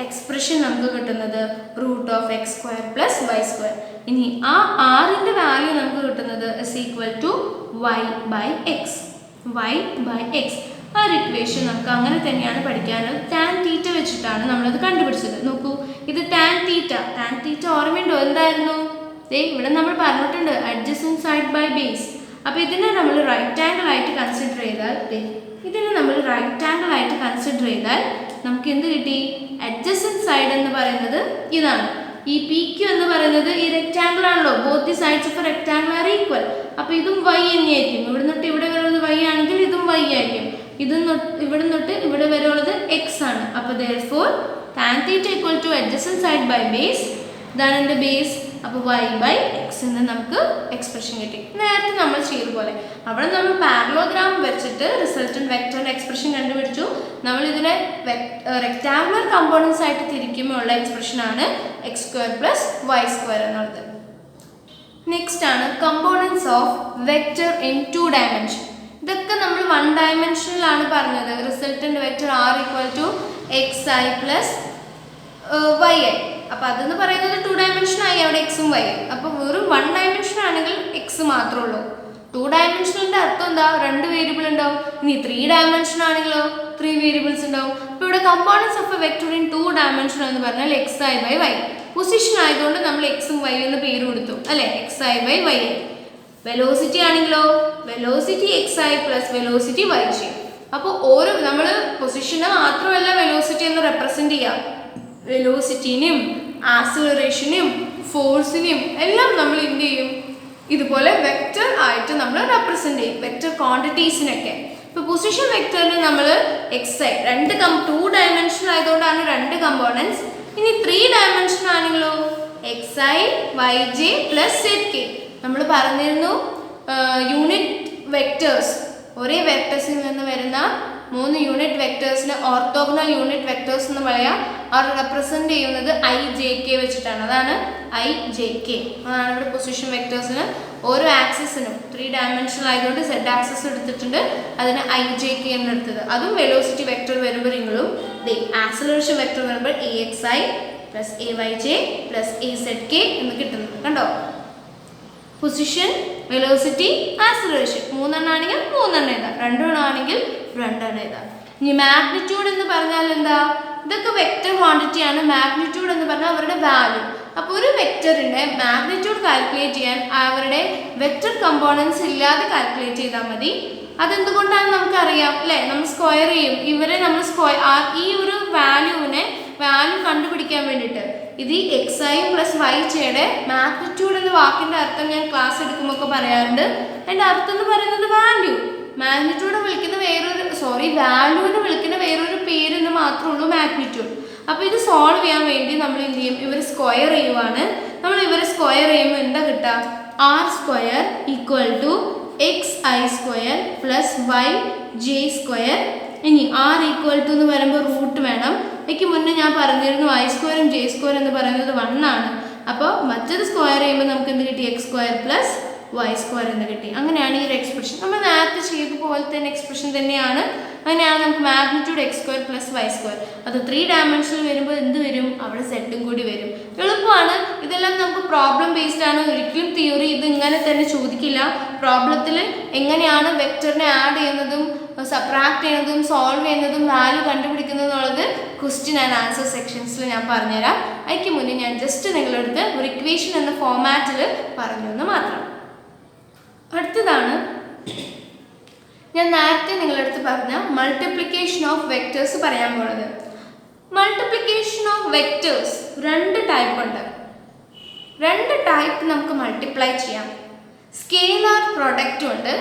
എക്സ്പ്രഷൻ നമുക്ക് കിട്ടുന്നത് √(x² + y². ഇനി ആ R-ൻ്റെ വാല്യൂ നമുക്ക് കിട്ടുന്നത് y/x. y/x ആ ഒരു ഇക്വേഷൻ നമുക്ക് അങ്ങനെ തന്നെയാണ് പഠിക്കാനുള്ളത്. tan θ വെച്ചിട്ടാണ് നമ്മളത് കണ്ടുപിടിച്ചത്. നോക്കൂ, ഇത് tan θ ഓർമ്മയുണ്ടോ എന്തായിരുന്നു, ഇവിടെ നമ്മൾ പറഞ്ഞിട്ടുണ്ട് അഡ്ജസൻറ്റ് സൈഡ് ബൈ ബേസ്. അപ്പോൾ ഇതിനെ നമ്മൾ റൈറ്റ് ആംഗിൾ ആയിട്ട് കൺസിഡർ ചെയ്താൽ നമുക്ക് എന്ത് കിട്ടി, അഡ്ജസൻറ്റ് സൈഡ് എന്ന് പറയുന്നത് ഇതാണ്. ഈ PQ എന്ന് പറയുന്നത് ഈ റെക്റ്റാങ്കിൾ ആണല്ലോ, both the sides of a rectangle are equal. അപ്പോൾ ഇതും y തന്നെയായിരിക്കും. ഇവിടെ നിന്നിട്ട് ഇവിടെ വരുന്നത് y ആണെങ്കിൽ ഇതും y ആയിരിക്കും. ഇവിടെ നിന്നിട്ട് ഇവിടെ വരെയുള്ളത് x ആണ്. അപ്പോൾ therefore tan θ = adjacent side by base. ഇതാണ് എൻ്റെ ബേസ്. അപ്പോൾ y/x എന്ന് നമുക്ക് എക്സ്പ്രഷൻ കിട്ടി. നേരത്തെ നമ്മൾ ചെയ്തതുപോലെ അവിടെ നമ്മൾ പാരലോഗ്രാം വെച്ചിട്ട് റിസൾട്ടന്റ് വെക്ടറിന്റെ എക്സ്പ്രഷൻ കണ്ടുപിടിച്ചു. നമ്മൾ ഇതിനെ റെക്ടാങ്കുലർ കമ്പോണൻസ് ആയിട്ട് തിരിക്കുമ്പോൾ ഉള്ള എക്സ്പ്രഷൻ ആണ് x² + y² എന്നുള്ളത്. നെക്സ്റ്റ് ആണ് components of vector in 2 dimension. ഇതൊക്കെ നമ്മൾ 1 dimensionലാണ് പറഞ്ഞത്. Resultant vector r = xi + yi. അപ്പോൾ അതെന്ന് പറയുന്നത് 2 dimension ആയി, അവിടെ എക്സും വൈ. അപ്പോൾ വെറും 1 dimension ആണെങ്കിൽ എക്സ് മാത്രമേ ഉള്ളൂ. 2 dimensionന്റെ അർത്ഥം എന്താ? 2 വേരിയബിൾ ഉണ്ടാവും. ഇനി 3 dimension ആണെങ്കിലോ 3 വേരിയബിൾസ് ഉണ്ടാവും. അപ്പോൾ ഇവിടെ components of A vector in 2 dimension എന്ന് പറഞ്ഞാൽ xi/y. പൊസിഷൻ ആയതുകൊണ്ട് നമ്മൾ എക്സും വൈ എന്ന് പേര് കൊടുത്തു അല്ലേ, xi/y. വെലോസിറ്റി ആണെങ്കിലോ വെലോസിറ്റി xi + വെലോസിറ്റി yj. അപ്പോൾ ഓരോ നമ്മൾ പൊസിഷനെ മാത്രമല്ല വെലോസിറ്റി എന്ന് റെപ്രസെന്റ് ചെയ്യാം. വെലോസിറ്റിനെയും ആക്സിലറേഷനെയും ഫോഴ്സിനെയും എല്ലാം നമ്മൾ എന്ത് ചെയ്യും? ഇതുപോലെ വെക്റ്റർ ആയിട്ട് നമ്മൾ റെപ്രസെന്റ് ചെയ്യും, വെക്റ്റർ ക്വാണ്ടിറ്റീസിനൊക്കെ. ഇപ്പോൾ പൊസിഷൻ വെക്ടറിന് നമ്മൾ xi 2 dimension ആയതുകൊണ്ടാണ് 2 കമ്പോണൻസ്. ഇനി 3 dimension ആണെങ്കിലോ xi yj + zk. നമ്മൾ പറഞ്ഞിരുന്നു യൂണിറ്റ് വെക്ടേഴ്സ്, ഒരേ വെക്ടേഴ്സിൽ നിന്ന് വരുന്ന 3 യൂണിറ്റ് വെക്ടേഴ്സിന് ഓർത്തോഗണൽ യൂണിറ്റ് വെക്ടേഴ്സ് എന്ന് പറയാം. അവർ റെപ്രസെന്റ് ചെയ്യുന്നത് ijk വെച്ചിട്ടാണ്. അതാണ് ijk. അതാണ് ഇവിടെ പൊസിഷൻ വെക്ടേഴ്സിന് ഓരോ ആക്സിസിനും 3 dimension ആയതുകൊണ്ട് z ആക്സിസ് എടുത്തിട്ടുണ്ട്, അതിന് ijk എന്ന് എടുത്തത്. അതും വെലോസിറ്റി വെക്ടർ വരുമ്പോൾ നിങ്ങളും ആക്സിലറേഷൻ വെക്ടർ വരുമ്പോൾ axi + ayj + azk എന്ന് കിട്ടുന്നു. കണ്ടോ? പൊസിഷൻ, വെലോസിറ്റി, ആക്സിലറേഷൻ 3 ആണെങ്കിൽ 3 എഴുതാം, 2 ആണെങ്കിൽ 2 എഴുതാം. ഇനി മാഗ്നിറ്റ്യൂഡ് എന്ന് പറഞ്ഞാൽ എന്താ? ഇതൊക്കെ വെക്റ്റർ ക്വാണ്ടിറ്റി ആണ്. മാഗ്നിറ്റ്യൂഡ് എന്ന് പറഞ്ഞാൽ അവരുടെ വാല്യൂ. അപ്പോൾ ഒരു വെക്ടറിന്റെ മാഗ്നിറ്റ്യൂഡ് കാൽക്കുലേറ്റ് ചെയ്യാൻ അവരുടെ വെക്റ്റർ കമ്പോണൻസ് ഇല്ലാതെ കാൽക്കുലേറ്റ് ചെയ്താൽ മതി. അതെന്തുകൊണ്ടാണ് നമുക്കറിയാം അല്ലേ? നമ്മൾ സ്ക്വയർ ചെയ്യും ഇവരെ, നമ്മൾ ഈ ഒരു വാല്യൂ കണ്ടുപിടിക്കാൻ വേണ്ടിയിട്ട്. ഇത് xi + yjയുടെ മാഗ്നിറ്റ്യൂഡ് എന്ന വാക്കിന്റെ അർത്ഥം ഞാൻ ക്ലാസ് എടുക്കുമ്പോൾ പറയാറുണ്ട്. അതിന്റെ അർത്ഥം എന്ന് പറയുന്നത് വാല്യൂ. മാഗ്നിറ്റ്യൂഡ് വിളിക്കുന്ന വാല്യൂവിനെ വിളിക്കുന്ന വേറൊരു പേരെന്ന് മാത്രമേ ഉള്ളൂ മാഗ്നിറ്റ്യൂഡ്. അപ്പോൾ ഇത് സോൾവ് ചെയ്യാൻ വേണ്ടി നമ്മൾ എന്ത് ചെയ്യും? ഇവർ സ്ക്വയർ ചെയ്യുവാണ്. നമ്മൾ ഇവരെ സ്ക്വയർ ചെയ്യുമ്പോൾ എന്താ കിട്ടുക? r² = xi² + yj². ഇനി r = എന്ന് പറയുമ്പോൾ റൂട്ട് വേണം. എനിക്ക് മുന്നേ ഞാൻ പറഞ്ഞിരുന്നു i² ഉം j² എന്ന് പറയുന്നത് 1 ആണ്. അപ്പോൾ മറ്റത് സ്ക്വയർ ചെയ്യുമ്പോൾ നമുക്ക് എന്ത് കിട്ടി? x² + y² എന്ന് കിട്ടി. അങ്ങനെയാണ് ഈ ഒരു എക്സ്പ്രഷൻ. നമ്മൾ നേരത്തെ ചെയ്ത പോലെ തന്നെ എക്സ്പ്രഷൻ തന്നെയാണ്. അങ്ങനെയാണ് നമുക്ക് മാഗ്നിറ്റ്യൂഡ് x² + y². അത് 3 dimensional വരുമ്പോൾ എന്ത് വരും? അവിടെ സെറ്റും കൂടി വരും. എളുപ്പമാണ്. ഇതെല്ലാം നമുക്ക് പ്രോബ്ലം ബേസ്ഡ് ആണ്. ഒരിക്കലും തിയറി ഇത് ഇങ്ങനെ തന്നെ ചോദിക്കില്ല. പ്രോബ്ലത്തിൽ എങ്ങനെയാണ് വെക്ടറിനെ ആഡ് ചെയ്യുന്നതും സബ്ട്രാക്ട് ചെയ്യുന്നതും സോൾവ് ചെയ്യുന്നതും വാല്യൂ കണ്ടുപിടിക്കുന്നതും എന്നുള്ളത് ക്വസ്റ്റ്യൻ ആൻഡ് ആൻസർ സെക്ഷൻസിൽ ഞാൻ പറഞ്ഞുതരാം. അതിന് മുന്നേ ഞാൻ ജസ്റ്റ് നിങ്ങളുടെ അടുത്ത് ഒരു ഇക്വേഷൻ എന്ന ഫോമാറ്റിൽ പറഞ്ഞു എന്ന് മാത്രം. അടുത്തതാണ് ഞാൻ നേരത്തെ നിങ്ങളുടെ അടുത്ത് പറഞ്ഞ മൾട്ടിപ്ലിക്കേഷൻ ഓഫ് വെക്ടേഴ്സ് പറയാൻ പോകുന്നത്. മൾട്ടിപ്ലിക്കേഷൻ ഓഫ് വെക്ടേഴ്സ് 2 ടൈപ്പ് ഉണ്ട്. 2 ടൈപ്പ് നമുക്ക് മൾട്ടിപ്ലൈ ചെയ്യാം. സ്കേലാർ പ്രൊഡക്റ്റും ഉണ്ട്,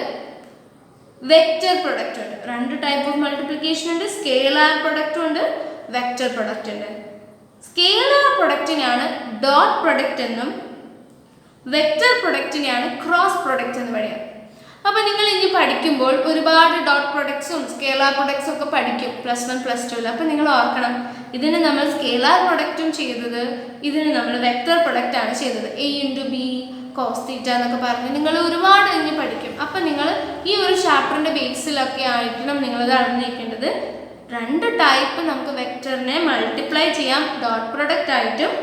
വെക്റ്റർ പ്രൊഡക്റ്റ് ഉണ്ട്. 2 ടൈപ്പ് ഓഫ് മൾട്ടിപ്ലിക്കേഷൻ ഉണ്ട്. സ്കേലാർ പ്രൊഡക്റ്റും ഉണ്ട്, വെക്റ്റർ പ്രൊഡക്റ്റ് ഉണ്ട്. സ്കേലാർ പ്രൊഡക്റ്റിനെയാണ് ഡോട്ട് പ്രൊഡക്റ്റ് എന്നും വെക്റ്റർ പ്രൊഡക്റ്റിനെയാണ് ക്രോസ് പ്രൊഡക്റ്റ് എന്ന് പറയാം. അപ്പോൾ നിങ്ങൾ ഇനി പഠിക്കുമ്പോൾ ഒരുപാട് ഡോട്ട് പ്രൊഡക്ട്സും സ്കേലാർ പ്രൊഡക്ട്സും ഒക്കെ പഠിക്കും +1 +2. അപ്പോൾ നിങ്ങൾ ഓർക്കണം, ഇതിന് നമ്മൾ സ്കേലാർ പ്രൊഡക്റ്റും ചെയ്തത്, ഇതിന് നമ്മൾ വെക്റ്റർ പ്രൊഡക്റ്റ് ആണ് ചെയ്തത്. a × b cos θ എന്നൊക്കെ പറഞ്ഞ് നിങ്ങൾ ഒരുപാട് ഇനി പഠിക്കും. അപ്പം നിങ്ങൾ ഈ ഒരു ചാപ്റ്ററിൻ്റെ ബേസിലൊക്കെ ആയിരിക്കണം നിങ്ങളത് അറിഞ്ഞിരിക്കേണ്ടത്. 2 ടൈപ്പ് നമുക്ക് വെക്ടറിനെ മൾട്ടിപ്ലൈ ചെയ്യാം, ഡോട്ട് പ്രൊഡക്റ്റ് ആയിട്ടും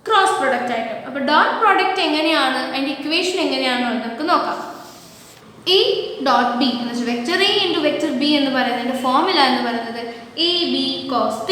ക്രോസ് പ്രൊഡക്റ്റ് ആയിട്ടും. അപ്പോൾ ഡോട്ട് പ്രൊഡക്റ്റ് എങ്ങനെയാണ്, അതിൻ്റെ ഇക്വേഷൻ എങ്ങനെയാണെന്ന് നമുക്ക് നോക്കാം. a ഡോട്ട് b എന്ന് വെച്ചാൽ വെക്ടർ a × വെക്ടർ b എന്ന് പറയുന്നതിൻ്റെ ഫോർമുല എന്ന് പറയുന്നത് ab cos θ.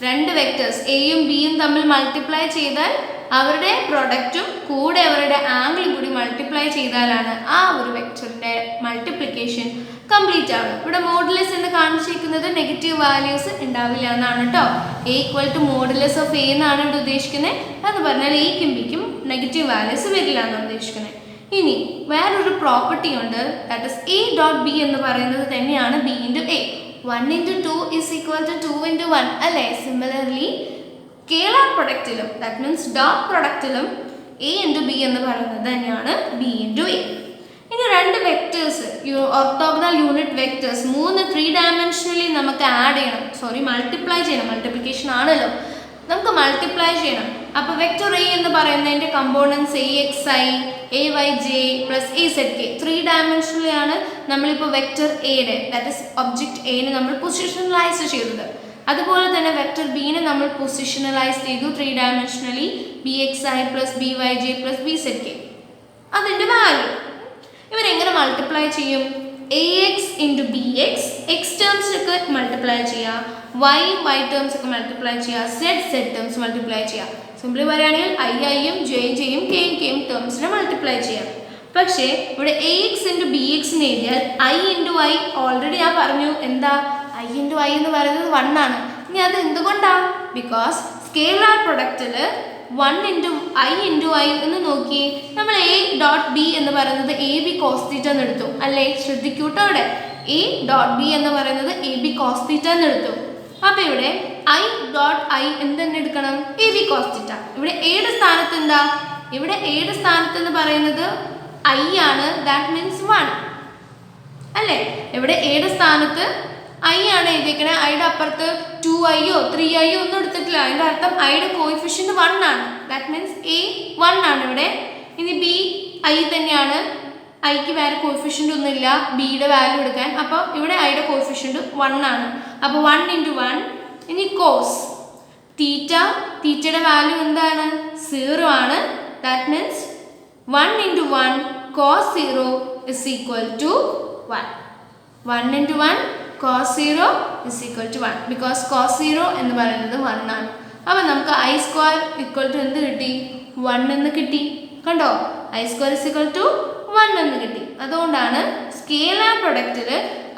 2 വെക്ടേഴ്സ് എയും ബിയും തമ്മിൽ മൾട്ടിപ്ലൈ ചെയ്താൽ അവരുടെ പ്രൊഡക്റ്റും കൂടെ അവരുടെ ആംഗിളും കൂടി മൾട്ടിപ്ലൈ ചെയ്താലാണ് ആ ഒരു വെക്ടറിൻ്റെ മൾട്ടിപ്ലിക്കേഷൻ കംപ്ലീറ്റ് ആവുന്നത്. ഇവിടെ മോഡുലസ് എന്ന് കാണിച്ചിരിക്കുന്നത് നെഗറ്റീവ് വാല്യൂസ് ഉണ്ടാവില്ല എന്നാണ് കേട്ടോ. a = മോഡുലസ് ഓഫ് a എന്നാണ് ഇവിടെ ഉദ്ദേശിക്കുന്നത്. എന്ന് പറഞ്ഞാൽ എയ്ക്കും ബിക്കും നെഗറ്റീവ് വാല്യൂസ് വരില്ല എന്നാണ് ഉദ്ദേശിക്കുന്നത്. ഇനി വേറൊരു പ്രോപ്പർട്ടി ഉണ്ട്, that is a dot b എന്ന് പറയുന്നത് തന്നെയാണ് b × a. 1 × 2 = 2 × 1 അല്ലേ? സിമിലർലി സ്കേലാർ പ്രൊഡക്റ്റിലും ദാറ്റ് മീൻസ് ഡോട്ട് പ്രൊഡക്റ്റിലും എ ഇൻറ്റു ബി എന്ന് പറയുന്നത് തന്നെയാണ് ബി ഇൻറ്റു എ. ഇനി രണ്ട് vectors orthogonal unit vectors 3 dimensionally നമുക്ക് ആഡ് ചെയ്യണം, മൾട്ടിപ്ലൈ ചെയ്യണം, മൾട്ടിപ്ലിക്കേഷൻ ആണല്ലോ, നമുക്ക് മൾട്ടിപ്ലൈ ചെയ്യണം. അപ്പോൾ വെക്റ്റർ എ എന്ന് പറയുന്നതിൻ്റെ components A X I A Y J plus A Z K 3 dimensionally ആണ് നമ്മളിപ്പോൾ വെക്റ്റർ എയുടെ ദാറ്റ് ഇസ് ഒബ്ജക്റ്റ് എനെ നമ്മൾ പൊസിഷണലൈസ് ചെയ്തത്. അതുപോലെ തന്നെ വെക്റ്റർ ബിനെ നമ്മൾ പൊസിഷണലൈസ് ചെയ്തു 3 ഡയമെൻഷനലി B X I plus B Y J plus B Z K. അതിൻ്റെ വാല്യൂ ഇവരെങ്ങനെ മൾട്ടിപ്ലൈ ചെയ്യും? A X into B X X ടേംസിലൊക്കെ മൾട്ടിപ്ലൈ ചെയ്യുക, വൈ ടേംസ് ഒക്കെ മൾട്ടിപ്ലൈ ചെയ്യുക, സെഡ് ടേംസ് മൾട്ടിപ്ലൈ ചെയ്യുക. സിംപ്ലി പറയുകയാണെങ്കിൽ ഐയും ജെയും കെയും ടേംസിനെ മൾട്ടിപ്ലൈ ചെയ്യാം. പക്ഷേ ഇവിടെ എ എക്സ് ഇൻറ്റു ബി എക്സിന് എഴുതിയാൽ ഐ ഇൻറ്റു ഐ ഓൾറെഡി ഞാൻ പറഞ്ഞു എന്താ ഐ ഇൻറ്റു ഐ എന്ന് പറയുന്നത് 1 ആണ്. ഇനി അത് എന്തുകൊണ്ടാണ്? ബിക്കോസ് സ്കേലാർ പ്രൊഡക്റ്റിൽ 1 ഇൻറ്റു ഐ എന്ന് നോക്കി നമ്മൾ എ ഡോട്ട് ബി എന്ന് പറയുന്നത് എ ബി കോസ് തീറ്റ എന്ന് എടുത്തു അല്ലേ? ശ്രദ്ധിക്കൂട്ടോ, ഇവിടെ എ ഡോട്ട് ബി എന്ന് പറയുന്നത് എ ബി കോസ് തീറ്റ എന്ന് എടുത്തു. അപ്പോൾ ഇവിടെ ഐ ഡോട്ട് ഐ എന്തെന്നെ എടുക്കണം? A B cos theta. ഇവിടെ എയുടെ സ്ഥാനത്ത് എന്താ? ഇവിടെ എയുടെ സ്ഥാനത്ത് എന്ന് പറയുന്നത് ഐ ആണ്, ദാറ്റ് മീൻസ് 1 അല്ലേ? ഇവിടെ എയുടെ സ്ഥാനത്ത് ഐ ആണ് എഴുതിയിരിക്കണേ. ഐയുടെ അപ്പുറത്ത് 2i-യോ 3i-യോ ഒന്നും എടുത്തിട്ടില്ല. അതിൻ്റെ അർത്ഥം ഐയുടെ കോയിഫിഷ്യൻറ്റ് 1 ആണ്, ദാറ്റ് മീൻസ് എ 1 ആണ് ഇവിടെ. ഇനി ബി ഐ തന്നെയാണ്, ഐക്ക് വേറെ കോയിഫിഷ്യൻ്റ് ഒന്നുമില്ല ബിയുടെ വാല്യൂ എടുക്കാൻ. അപ്പോൾ ഇവിടെ ഐയുടെ കോയിഫിഷ്യൻറ്റ് 1 ആണ്. അപ്പോൾ 1 ഇൻറ്റു 1. ഇനി കോസ് തീറ്റയുടെ വാല്യൂ എന്താണ്? 0 ആണ്, that means 1 into 1 cos 0 is equal to 1. 1 into 1 cos 0 is equal to 1 because cos 0 എന്ന് പറയുന്നത് 1 ആണ്. അപ്പോൾ നമുക്ക് ഐ സ്ക്വയർ ഈക്വൽ ടു എന്ത് കിട്ടി? 1 എന്ന് കിട്ടി. കണ്ടോ? I square is equal to 1 എന്ന് കിട്ടി. അതുകൊണ്ടാണ് സ്കേലാർ പ്രൊഡക്റ്റിൽ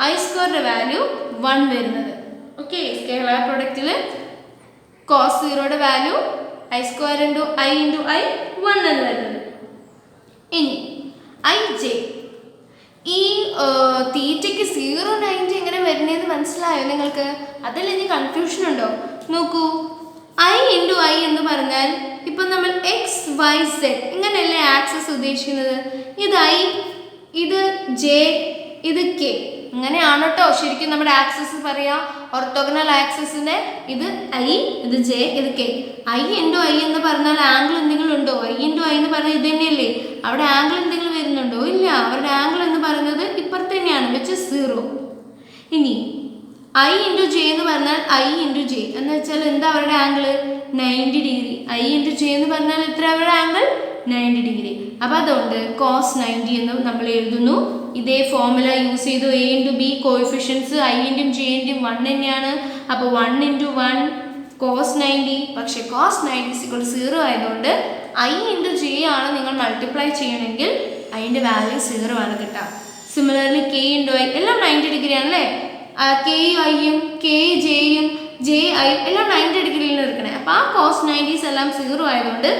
ഐ സ്ക്വയറിൻ്റെ വാല്യൂ 1 വരുന്നത്. ഓക്കെ, സ്കേലാർ പ്രൊഡക്റ്റിൽ cos 0യുടെ value I square into I 1 എന്ന് വരുന്നത്. ഇനി ഐ ജെ ഈ തീറ്റയ്ക്ക് 0-90 എങ്ങനെ വരുന്നതെന്ന് മനസ്സിലായോ നിങ്ങൾക്ക്? അതിൽ ഇനി കൺഫ്യൂഷൻ ഉണ്ടോ? നോക്കൂ, ഐ ഇൻറ്റു ഐ എന്ന് പറഞ്ഞാൽ ഇപ്പം നമ്മൾ എക്സ് വൈ സെഡ് ഇങ്ങനെയല്ലേ ആക്സസ് ഉദ്ദേശിക്കുന്നത്. ഇത് ഐ, ഇത് ജെ, ഇത് കെ, ഇങ്ങനെയാണ് കേട്ടോ ശരിക്കും നമ്മുടെ ആക്സസ് പറയാം. ഓർത്തോഗണൽ ആക്സസിൻ്റെ ഇത് ഐ, ഇത് ജെ, ഇത് കെ. ഐ ഇൻറ്റു ഐ എന്ന് പറഞ്ഞാൽ ആംഗിൾ എന്തെങ്കിലും ഉണ്ടോ? ഐ ഇൻറ്റു ഐ എന്ന് പറഞ്ഞാൽ ഇത് തന്നെയല്ലേ? അവിടെ ആംഗിൾ എന്തെങ്കിലും വരുന്നുണ്ടോ? ഇല്ല, അവരുടെ ആംഗിൾ എന്ന് പറയുന്നത് ഇപ്പുറത്ത് തന്നെയാണ്, വെച്ച് 0. ഇനി ഐ ഇൻറ്റു ജെ എന്ന് പറഞ്ഞാൽ ഐ ഇൻറ്റു ജെ എന്ന് വെച്ചാൽ എന്താ അവരുടെ angle? 90 degree. I into J എന്ന് പറഞ്ഞാൽ എത്ര അവരുടെ ആംഗിൾ? 90 ഡിഗ്രി. അപ്പോൾ അതുകൊണ്ട് കോസ് 90 എന്ന് നമ്മൾ എഴുതുന്നു. ഇതേ ഫോർമുല യൂസ് ചെയ്തു. എ ഇൻറ്റു ബി കോയിഫിഷ്യൻസ് ഐൻ്റെയും ജെൻ്റെയും 1 തന്നെയാണ്. അപ്പോൾ 1 ഇൻറ്റു 1 കോസ് 90. പക്ഷേ കോസ് 90 0 ആയതുകൊണ്ട് ഐ ഇൻറ്റു ജെ ആണ് നിങ്ങൾ മൾട്ടിപ്ലൈ ചെയ്യണമെങ്കിൽ അതിൻ്റെ വാല്യൂ 0 ആണ് കിട്ടുക. സിമിലർലി കെ ഇൻറ്റു ഐ എല്ലാം 90 ഡിഗ്രി ആണല്ലേ? കെയും ഐയും കെ ജെയും ജെ ഐ എല്ലാം 90 ഡിഗ്രിയിലാണ് എടുക്കണേ. അപ്പോൾ ആ കോസ് 90s എല്ലാം 0 ആയതുകൊണ്ട്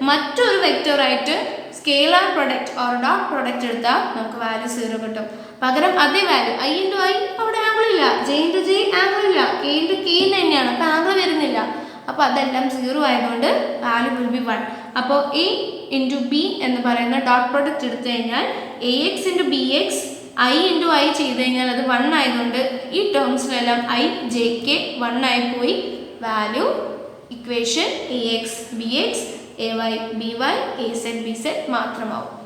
മറ്റൊരു വെക്റ്ററായിട്ട് scalar product or dot product എടുത്താൽ നമുക്ക് വാല്യൂ 0 കിട്ടും. പകരം അതേ വാല്യൂ ഐ ഇൻറ്റു ഐ അവിടെ ആംഗിൾ ഇല്ല, ജെ ഇൻറ്റു ജെ ആംഗിൾ ഇല്ല, കെ ഇൻറ്റു കെ തന്നെയാണ്, അപ്പോൾ ആംഗിൾ വരുന്നില്ല. അപ്പോൾ അതെല്ലാം 0 ആയതുകൊണ്ട് വാല്യൂ വിൽ ബി 1. അപ്പോൾ എ ഇൻറ്റു ബി എന്ന് പറയുന്ന ഡോട്ട് പ്രൊഡക്റ്റ് എടുത്തു കഴിഞ്ഞാൽ A X into B X I into I ചെയ്ത് കഴിഞ്ഞാൽ അത് 1 ആയതുകൊണ്ട് ഈ ടേംസിലെല്ലാം ഐ ജെ കെ 1 ആയി പോയി. Value equation A X B X A Y B Y A Z B Z മാത്രമാവും.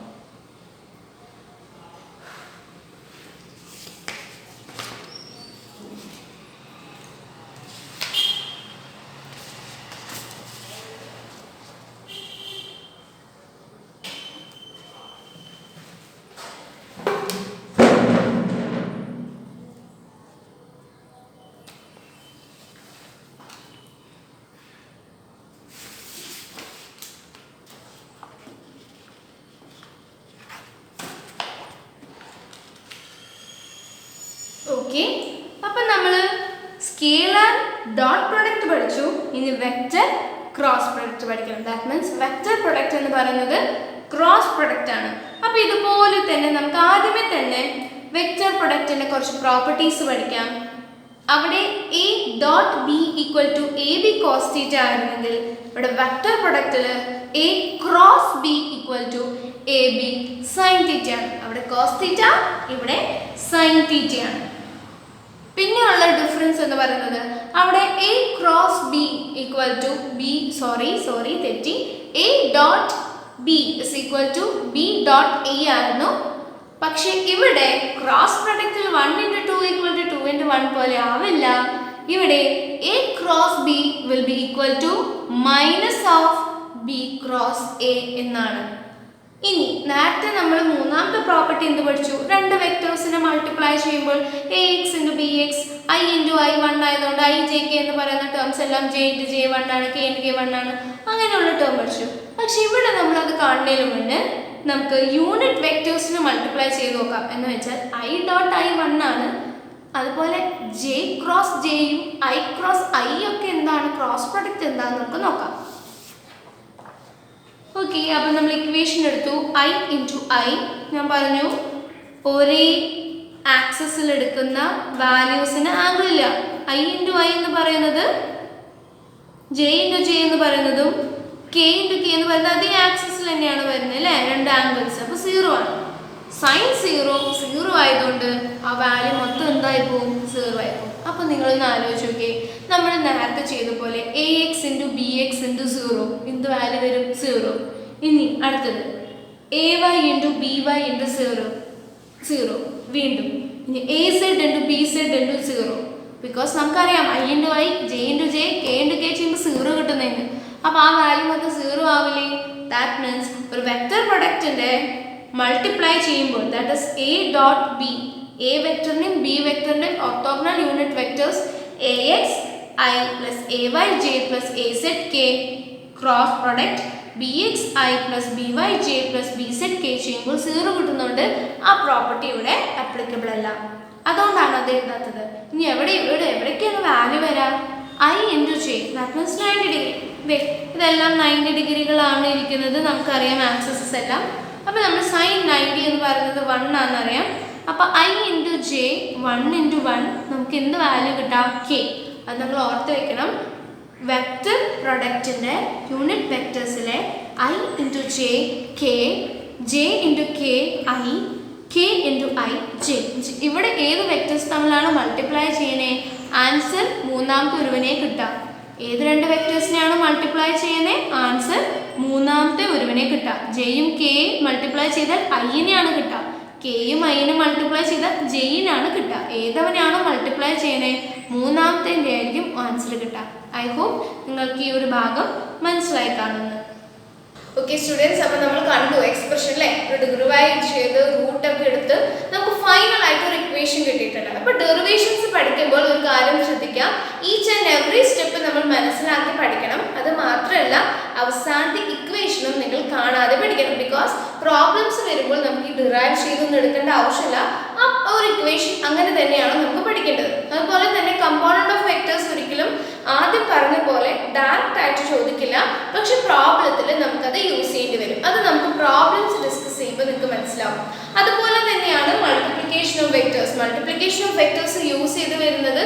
ഓക്കെ, അപ്പം നമ്മൾ സ്കേലാർ ഡോട്ട് പ്രൊഡക്റ്റ് പഠിച്ചു. ഇനി വെക്റ്റർ ക്രോസ് പ്രൊഡക്റ്റ് പഠിക്കണം. ദാറ്റ് മീൻസ് വെക്റ്റർ പ്രൊഡക്റ്റ് എന്ന് പറയുന്നത് ക്രോസ് പ്രൊഡക്റ്റ് ആണ്. അപ്പോൾ ഇതുപോലെ തന്നെ നമുക്ക് ആദ്യമേ തന്നെ വെക്റ്റർ പ്രൊഡക്റ്റിൻ്റെ കുറച്ച് പ്രോപ്പർട്ടീസ് പഠിക്കാം. അവിടെ A dot B equal to A B cos theta ആയിരുന്നെങ്കിൽ ഇവിടെ വെക്റ്റർ പ്രൊഡക്റ്റിൽ A cross B equal to A B sine theta ആണ്. അവിടെ കോസ് തീറ്റ, ഇവിടെ സൈൻ തീറ്റ ആണ്. പിന്നെയുള്ള ഡിഫറൻസ് എന്ന് പറയുന്നത് അവിടെ A cross B equal to B തെറ്റി A dot B is equal to B dot A ആയിരുന്നു. പക്ഷെ ഇവിടെ ക്രോസ് പ്രൊഡക്റ്റിൽ 1 × 2 = 2 × 1 പോലെ ആവില്ല. ഇവിടെ A cross B will be equal to minus of B cross A എന്നാണ്. ഇനി നേരത്തെ നമ്മൾ മൂന്നാമത്തെ പ്രോപ്പർട്ടി എന്ത് പഠിച്ചു? രണ്ട് വെക്ടേഴ്സിനെ മൾട്ടിപ്ലൈ ചെയ്യുമ്പോൾ ax × bx i × i 1 ആയതുകൊണ്ട് i j k എന്ന് പറയുന്ന ടേംസ് എല്ലാം j × j 1 ആണ്, k × k 1 ആണ്, അങ്ങനെയുള്ള ടേം പഠിച്ചു. പക്ഷെ ഇവിടെ നമ്മൾ അത് കാണുന്നതിന് മുന്നേ നമുക്ക് യൂണിറ്റ് വെക്ടേഴ്സിനെ മൾട്ടിപ്ലൈ ചെയ്ത് നോക്കാം. എന്ന് വെച്ചാൽ i ഡോട്ട് i 1 ആണ്, അതുപോലെ j ക്രോസ് ജെയും i ക്രോസ് i ഒക്കെ എന്താണ്, ക്രോസ് പ്രൊഡക്റ്റ് എന്താണെന്ന് നമുക്ക് നോക്കാം. ഓക്കെ, അപ്പം നമ്മൾ ഇക്വേഷൻ എടുത്തു. i × i ഞാൻ പറഞ്ഞു ഒരേ ആക്സസിൽ എടുക്കുന്ന വാല്യൂസിന് ആംഗിൾ ഇല്ല. i × i എന്ന് പറയുന്നത് j × j എന്ന് പറയുന്നതും k × k എന്ന് പറയുന്നത് അതേ ആക്സസിൽ തന്നെയാണ് വരുന്നത് അല്ലേ, രണ്ട് ആംഗിൾസ്. അപ്പോൾ 0 ആണ്. സൈൻ 0 ആയതുകൊണ്ട് ആ വാല്യൂ മൊത്തം എന്തായി പോകും? 0 ആയി പോകും. അപ്പോൾ നിങ്ങളൊന്ന് ആലോചിച്ച് നോക്കിയേ, നമ്മൾ നേരത്തെ ചെയ്ത പോലെ ax × bx × 0 എന്ത് വാല്യൂ വരും? 0. ഇനി അടുത്തത് ay × by × 0 വീണ്ടും. ഇനി az × bz × 0 ബിക്കോസ് നമുക്കറിയാം i × i j × j k × k ചെയ്യുമ്പോൾ 0 കിട്ടുന്നതിന്. അപ്പോൾ ആ വാല്യൂ മൊത്തം 0 ആവില്ലേ? ദാറ്റ് മീൻസ് ഒരു വെക്റ്റർ പ്രൊഡക്റ്റിൻ്റെ മൾട്ടിപ്ലൈ ചെയ്യുമ്പോൾ that is A dot B, A വെക്ടറിൻ്റെയും ബി വെക്ടറിൻ്റെയും orthogonal unit vectors ax i plus ay j plus az k cross product bx i plus by j plus bz k ചെയ്യുമ്പോൾ 0 കിട്ടുന്നുണ്ട്. ആ property ഇവിടെ applicable അല്ല, അതുകൊണ്ടാണ് അത് എഴുതാത്തത്. ഇനി എവിടേക്കാണ് വാല്യൂ വരാം? i × j that means 90 degree. ഇതെല്ലാം 90 ഡിഗ്രികളാണ് ഇരിക്കുന്നത്, നമുക്കറിയാം ആക്സസസ് എല്ലാം. അപ്പോൾ നമ്മൾ സൈൻ 90 എന്ന് പറയുന്നത് 1 ആണെന്നറിയാം. അപ്പോൾ i × j 1 × 1 നമുക്ക് എന്ത് വാല്യൂ കിട്ടാം? k. അത് നമ്മൾ ഓർത്ത് വെക്കണം. വെക്റ്റർ പ്രൊഡക്റ്റിൻ്റെ യൂണിറ്റ് വെക്ടേഴ്സിലെ i × j k, j × k i, k × i j. ഇവിടെ ഏത് വെക്ടേഴ്സ് തമ്മിലാണ് മൾട്ടിപ്ലൈ ചെയ്യണേ? ആൻസർ മൂന്നാമത്തെ ഒരുവനെ കിട്ടാം. ഏത് രണ്ട് വെക്ടേഴ്സിനെയാണ് മൾട്ടിപ്ലൈ ചെയ്യുന്നത്? ആൻസർ മൂന്നാമത്തെ ഒരുവനെ കിട്ടാം. ജെയും കെയും മൾട്ടിപ്ലൈ ചെയ്താൽ ഐനെയാണ് കിട്ടുക, കെയും ഐനും മൾട്ടിപ്ലൈ ചെയ്താൽ ജെയിനാണ് കിട്ടുക. ഏതവനെയാണോ മൾട്ടിപ്ലൈ ചെയ്യണേ മൂന്നാമത്തെ ആയിരിക്കും ആൻസർ കിട്ടുക. ഐ ഹോപ്പ് നിങ്ങൾക്ക് ഈ ഒരു ഭാഗം മനസ്സിലായി കാണുന്നു. ഓക്കെ സ്റ്റുഡൻസ്, അപ്പോൾ നമ്മൾ കണ്ടു എക്സ്പ്രഷൻ അല്ലേ, ഒരു ഡിറൈവ് ചെയ്ത് റൂട്ടൊക്കെ എടുത്ത് നമുക്ക് ഫൈനലായിട്ട് ഒരു ഇക്വേഷൻ കിട്ടിയിട്ടുണ്ട്. അപ്പോൾ ഡെറിവേഷൻസ് പഠിക്കുമ്പോൾ ഒരു കാര്യം ശ്രദ്ധിക്കുക, ഈച്ച് ആൻഡ് എവറി സ്റ്റെപ്പ് നമ്മൾ മനസ്സിലാക്കി പഠിക്കണം. അത് മാത്രമല്ല അവസാനത്തെ ഇക്വേഷനും നിങ്ങൾ കാണാതെ പഠിക്കണം. ബിക്കോസ് പ്രോബ്ലംസ് വരുമ്പോൾ നമുക്ക് ഈ ഡിറൈവ് ചെയ്തൊന്നും എടുക്കേണ്ട ആവശ്യമില്ല. ആ ഒരു ഇക്വേഷൻ അങ്ങനെ തന്നെയാണ് നമുക്ക് പഠിക്കേണ്ടത്. അതുപോലെ തന്നെ കമ്പോണന്റ് ഓഫ് വെക്ടേഴ്സ് ഒരിക്കലും ആദ്യം പറഞ്ഞ പോലെ ഡയറക്റ്റ് ആയിട്ട് ചോദിക്കില്ല, പക്ഷെ പ്രോബ്ലത്തിൽ നമുക്കത് യൂസ് ചെയ്യേണ്ടി വരും. അത് നമുക്ക് പ്രോബ്ലംസ് ഡിസ്കസ് ചെയ്യുമ്പോൾ നിങ്ങൾക്ക് മനസ്സിലാവും. അതുപോലെ തന്നെയാണ് multiplication of vectors. Multiplication of vectors use ചെയ്ത് വരുന്നത്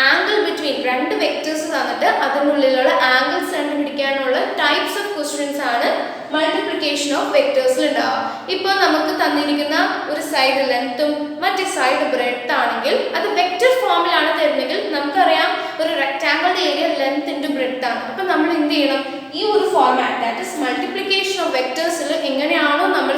ആംഗിൾ ബിറ്റ്വീൻ രണ്ട് വെക്ടേഴ്സ് തന്നിട്ട് അതിനുള്ളിലുള്ള ആംഗിൾസ് കണ്ടുപിടിക്കാനുള്ള ടൈപ്സ് ഓഫ് ക്വസ്റ്റ്യൻസ് ആണ് മൾട്ടിപ്ലിക്കേഷൻ ഓഫ് വെക്ടേഴ്സിൽ ഉണ്ടാവുക. ഇപ്പോൾ നമുക്ക് തന്നിരിക്കുന്ന ഒരു സൈഡ് ലെങ്ത്തും മറ്റേ സൈഡ് ബ്രെഡ്ത്ത് ആണെങ്കിൽ അത് വെക്റ്റർ ഫോമിലാണ് തരുന്നെങ്കിൽ നമുക്കറിയാം ഒരു റെക്റ്റാങ്കിളുടെ ഏരിയ ലെങ്ത് ഇൻറ്റു ബ്രെഡ്ത്ത് ആണ്. അപ്പം നമ്മൾ എന്ത് ചെയ്യണം, ഈ ഒരു format that is multiplication of വെക്ടേഴ്സിൽ എങ്ങനെയാണോ നമ്മൾ